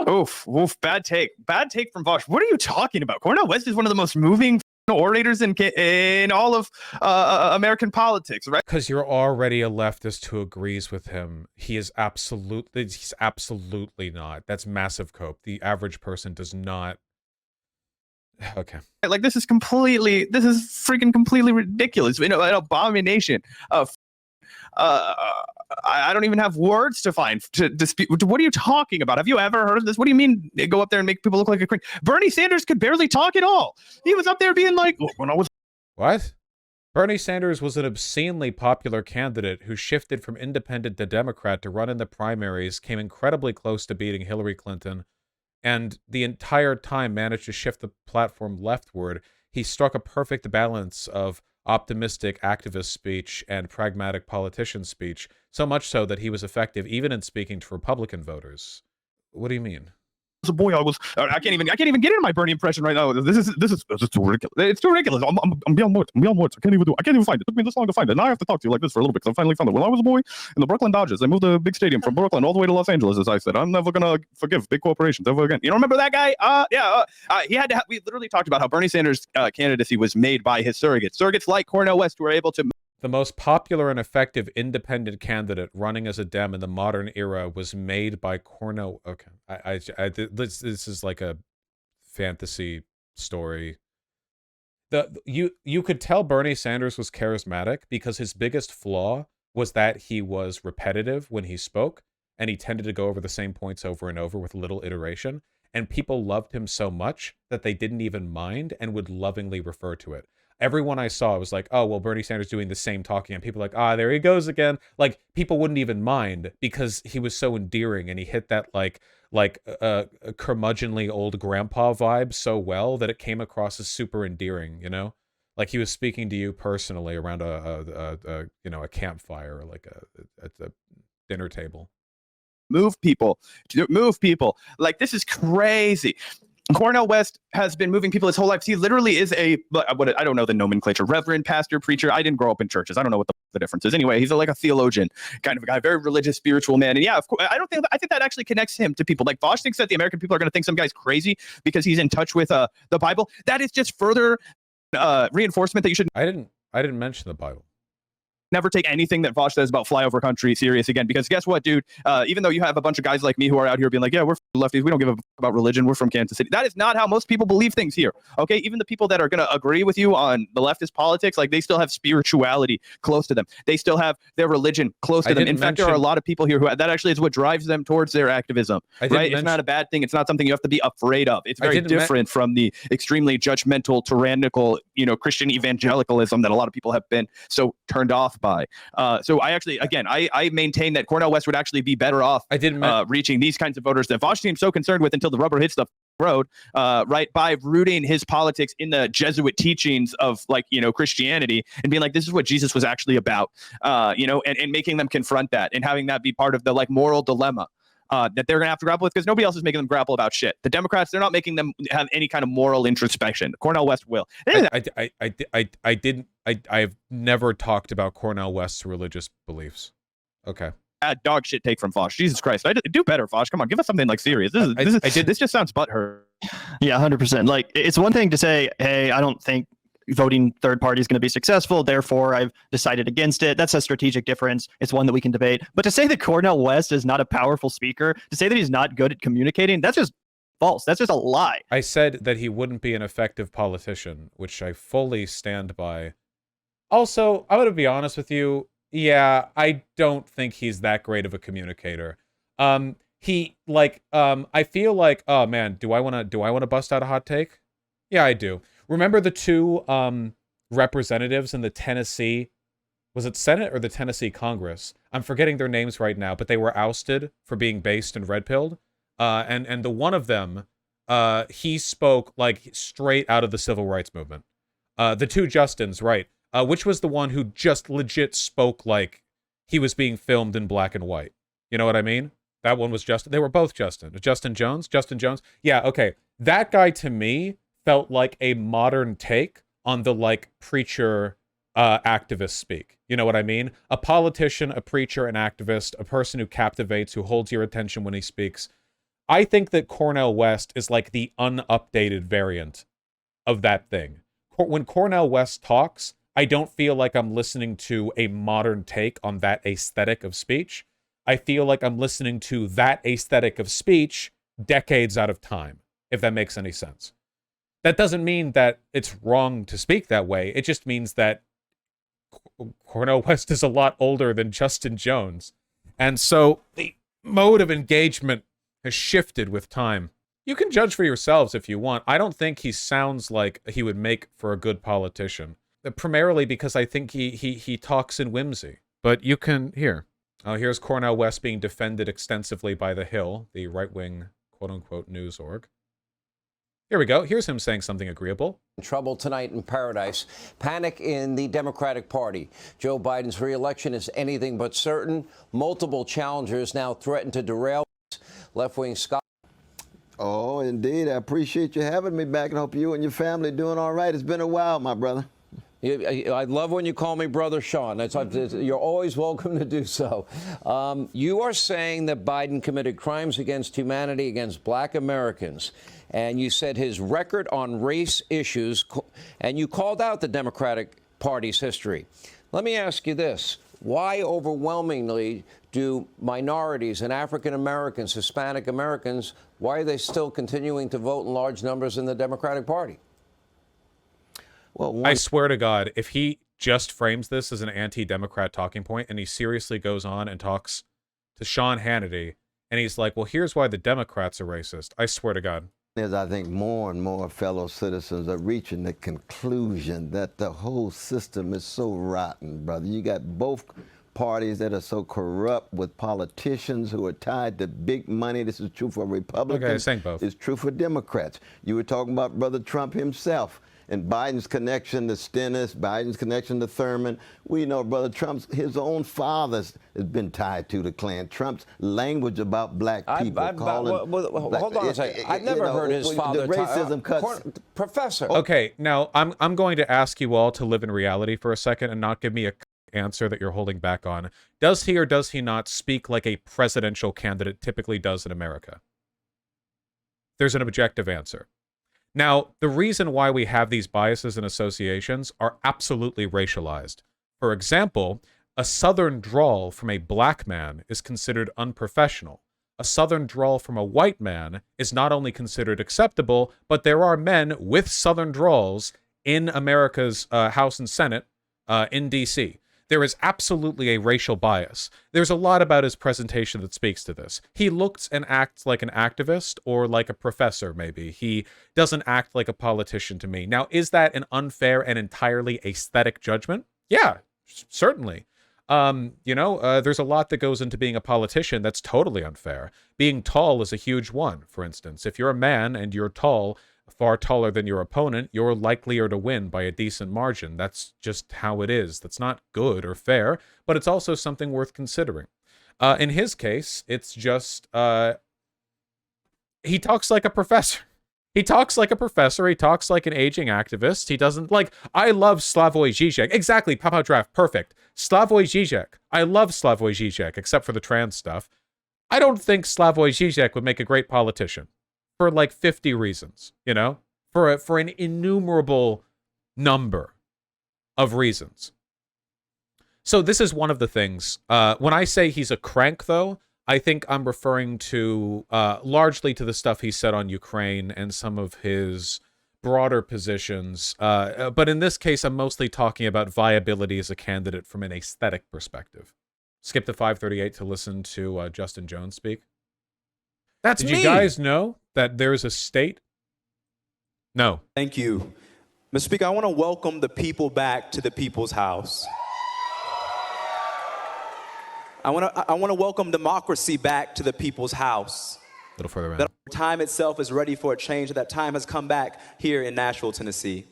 Oof, bad take from Vosh. What are you talking about? Cornel West is one of the most moving orators in all of American politics, right? Because you're already a leftist who agrees with him. He's absolutely not. That's massive cope. The average person does not. Okay. This is freaking completely ridiculous. An abomination of. I don't even have words to find to dispute. What are you talking about? Have you ever heard of this? What do you mean they go up there and make people look like a crank? Bernie Sanders could barely talk at all. He was up there being like, when I was. What? Bernie Sanders was an obscenely popular candidate who shifted from independent to Democrat to run in the primaries, came incredibly close to beating Hillary Clinton, and the entire time managed to shift the platform leftward. He struck a perfect balance of optimistic activist speech and pragmatic politician speech, so much so that he was effective even in speaking to Republican voters. What do you mean? A boy, I can't even get into my Bernie impression right now. This is too ridiculous. It's too ridiculous. I'm beyond words. I can't even find it. It took me this long to find it. Now I have to talk to you like this for a little bit because I finally found it. When I was a boy in the Brooklyn Dodgers, they moved a big stadium from Brooklyn all the way to Los Angeles, as I said. I'm never gonna forgive big corporations ever again. You don't remember that guy? He had to. We literally talked about how Bernie Sanders' candidacy was made by his surrogates like Cornel West, who were able to. The most popular and effective independent candidate running as a Dem in the modern era was made by Cornel. Okay, this is like a fantasy story. You could tell Bernie Sanders was charismatic because his biggest flaw was that he was repetitive when he spoke, and he tended to go over the same points over and over with little iteration, and people loved him so much that they didn't even mind and would lovingly refer to it. Everyone I saw was like, oh, well, Bernie Sanders doing the same talking, and people like, there he goes again. Like, people wouldn't even mind because he was so endearing, and he hit that like a curmudgeonly old grandpa vibe so well that it came across as super endearing, you know? Like he was speaking to you personally around a campfire, or like at the dinner table. Move people. Like, this is crazy. Cornel West has been moving people his whole life. He literally is I don't know the nomenclature, reverend, pastor, preacher. I didn't grow up in churches. I don't know what the difference is. Anyway, he's like a theologian kind of a guy, very religious, spiritual man. And yeah, of course, I think that actually connects him to people. Like, Vosh thinks that the American people are going to think some guy's crazy because he's in touch with the Bible. That is just further reinforcement that you should. I didn't mention the Bible. Never take anything that Vosh says about flyover country serious again, because guess what, dude? Even though you have a bunch of guys like me who are out here being like, yeah, we're lefties, we don't give a about religion, we're from Kansas City. That is not how most people believe things here. Okay, even the people that are going to agree with you on the leftist politics, like, they still have spirituality close to them. They still have their religion close to them. In fact, there are a lot of people here who that actually is what drives them towards their activism. Right? It's not a bad thing. It's not something you have to be afraid of. It's very different from the extremely judgmental, tyrannical, Christian evangelicalism that a lot of people have been so turned off by. So I actually, again, I maintain that Cornel West would actually be better off reaching these kinds of voters that Vosh seems so concerned with until the rubber hits the road, right, by rooting his politics in the Jesuit teachings of, like, Christianity, and being like, this is what Jesus was actually about, and making them confront that and having that be part of the, like, moral dilemma that they're going to have to grapple with, because nobody else is making them grapple about shit. The Democrats, they're not making them have any kind of moral introspection. Cornel West will. I've never talked about Cornel West's religious beliefs. Okay. Dog shit take from Vosh. Jesus Christ. Do better, Vosh. Come on, give us something like serious. This just sounds butthurt. Yeah, 100%. Like, it's one thing to say, hey, I don't think voting third party is going to be successful, therefore I've decided against it. That's a strategic difference. It's one that we can debate. But to say that Cornel West is not a powerful speaker, to say that he's not good at communicating, that's just false. That's just a lie. I said that he wouldn't be an effective politician, which I fully stand by. Also, I'm going to be honest with you. Yeah, I don't think he's that great of a communicator. I feel like, oh man, do I want to bust out a hot take? Yeah, I do. Remember the two representatives in the Tennessee, was it Senate or the Tennessee Congress? I'm forgetting their names right now, but they were ousted for being based and red-pilled. And the one of them, he spoke like straight out of the civil rights movement. The two Justins, right? Which was the one who just legit spoke like he was being filmed in black and white? You know what I mean? That one was Justin. They were both Justin. Justin Jones? Yeah, okay. That guy, to me, felt like a modern take on the, like, preacher activist speak. You know what I mean? A politician, a preacher, an activist, a person who captivates, who holds your attention when he speaks. I think that Cornel West is like the unupdated variant of that thing. When Cornel West talks, I don't feel like I'm listening to a modern take on that aesthetic of speech. I feel like I'm listening to that aesthetic of speech decades out of time, if that makes any sense. That doesn't mean that it's wrong to speak that way. It just means that Cornel West is a lot older than Justin Jones. And so the mode of engagement has shifted with time. You can judge for yourselves if you want. I don't think he sounds like he would make for a good politician. Primarily because I think he talks in whimsy. But you can hear. Here's Cornel West being defended extensively by The Hill, the right-wing quote-unquote news org. Here we go. Here's him saying something agreeable. Trouble tonight in paradise. Panic in the Democratic Party. Joe Biden's re-election is anything but certain. Multiple challengers now threaten to derail left-wing Scott. Oh, indeed. I appreciate you having me back, and hope you and your family are doing all right. It's been a while, my brother. I love when you call me Brother Sean. You're always welcome to do so. You are saying that Biden committed crimes against humanity, against black Americans. And you said his record on race issues, and you called out the Democratic Party's history. Let me ask you this. Why overwhelmingly do minorities and African Americans, Hispanic Americans, why are they still continuing to vote in large numbers in the Democratic Party? Well, I swear to God, if he just frames this as an anti-Democrat talking point and he seriously goes on and talks to Sean Hannity and he's like, well, here's why the Democrats are racist. I swear to God. Is I think more and more fellow citizens are reaching the conclusion that the whole system is so rotten, brother. You got both parties that are so corrupt with politicians who are tied to big money. This is true for Republicans. Okay, saying both. It's true for Democrats. You were talking about Brother Trump himself and Biden's connection to Stennis, Biden's connection to Thurman. We know Brother Trump's, his own father has been tied to the Klan. Trump's language about black people. Hold on a second. I've never heard his father. The racism cuts. Professor. Okay, now I'm going to ask you all to live in reality for a second and not give me a answer that you're holding back on. Does he or does he not speak like a presidential candidate typically does in America? There's an objective answer. Now, the reason why we have these biases and associations are absolutely racialized. For example, a Southern drawl from a black man is considered unprofessional. A Southern drawl from a white man is not only considered acceptable, but there are men with Southern drawls in America's House and Senate in D.C. There is absolutely a racial bias. There's a lot about his presentation that speaks to this. He looks and acts like an activist or like a professor, maybe. He doesn't act like a politician to me. Now, is that an unfair and entirely aesthetic judgment? Yeah, certainly. There's a lot that goes into being a politician that's totally unfair. Being tall is a huge one, for instance. If you're a man and you're tall, far taller than your opponent, you're likelier to win by a decent margin. That's just how it is. That's not good or fair, but it's also something worth considering. In his case, it's just he talks like a professor. He talks like a professor. He talks like an aging activist. He doesn't like, I love Slavoj Žižek. Exactly, Papa Draft, perfect. Slavoj Žižek. I love Slavoj Žižek, except for the trans stuff. I don't think Slavoj Žižek would make a great politician. For like 50 reasons, for an innumerable number of reasons. So this is one of the things. When I say he's a crank, though, I think I'm referring to largely to the stuff he said on Ukraine and some of his broader positions. But in this case, I'm mostly talking about viability as a candidate from an aesthetic perspective. Skip to 538 to listen to Justin Jones speak. Did you guys know that there is a state? No. Thank you. Mr. Speaker, I want to welcome the people back to the people's house. I want to welcome democracy back to the people's house. A little further in. That time itself is ready for a change, that time has come back here in Nashville, Tennessee.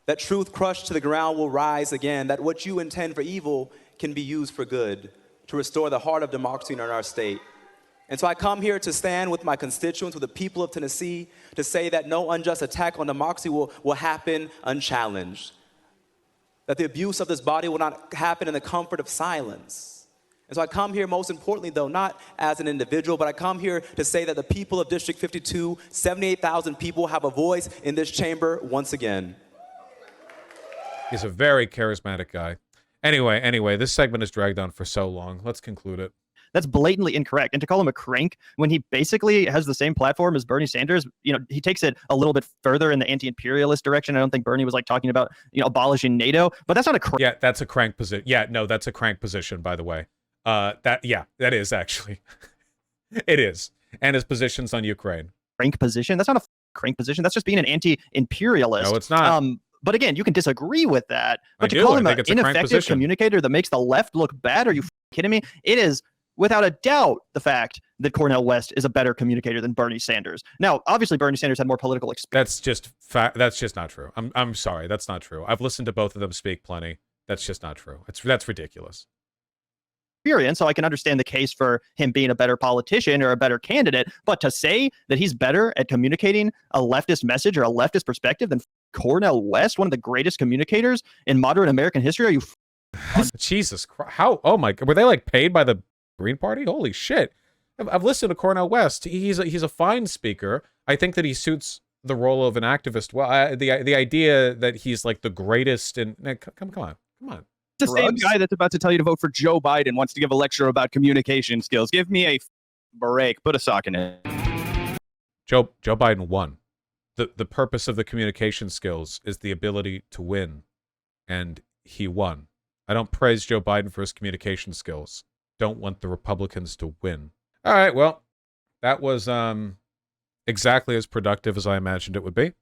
That truth crushed to the ground will rise again, that what you intend for evil can be used for good, to restore the heart of democracy in our state. And so I come here to stand with my constituents, with the people of Tennessee, to say that no unjust attack on democracy will happen unchallenged. That the abuse of this body will not happen in the comfort of silence. And so I come here, most importantly, though, not as an individual, but I come here to say that the people of District 52, 78,000 people, have a voice in this chamber once again. He's a very charismatic guy. Anyway, this segment has dragged on for so long. Let's conclude it. That's blatantly incorrect. And to call him a crank when he basically has the same platform as Bernie Sanders, he takes it a little bit further in the anti-imperialist direction. I don't think Bernie was like talking about, abolishing NATO, but that's not a crank. Yeah, that's a crank position. Yeah, no, that's a crank position, by the way. That is actually. It is. And his positions on Ukraine. Crank position? That's not a crank position. That's just being an anti-imperialist. No, it's not. But again, you can disagree with that. But to call him an ineffective communicator that makes the left look bad, are you kidding me? It is, without a doubt, the fact that Cornel West is a better communicator than Bernie Sanders. Now, obviously, Bernie Sanders had more political experience. That's just not true. I'm sorry, that's not true. I've listened to both of them speak plenty. That's just not true. That's ridiculous. So I can understand the case for him being a better politician or a better candidate. But to say that he's better at communicating a leftist message or a leftist perspective than Cornel West, one of the greatest communicators in modern American history, are you? Jesus Christ! Oh my! Were they like paid by the Green Party? Holy shit! I've listened to Cornel West. He's a fine speaker. I think that he suits the role of an activist well. The idea that he's like the greatest and come on. The same guy that's about to tell you to vote for Joe Biden wants to give a lecture about communication skills. Give me a break. Put a sock in it. Joe Biden won. the purpose of the communication skills is the ability to win, and he won. I don't praise Joe Biden for his communication skills. Don't want the Republicans to win. All right, well, that was exactly as productive as I imagined it would be.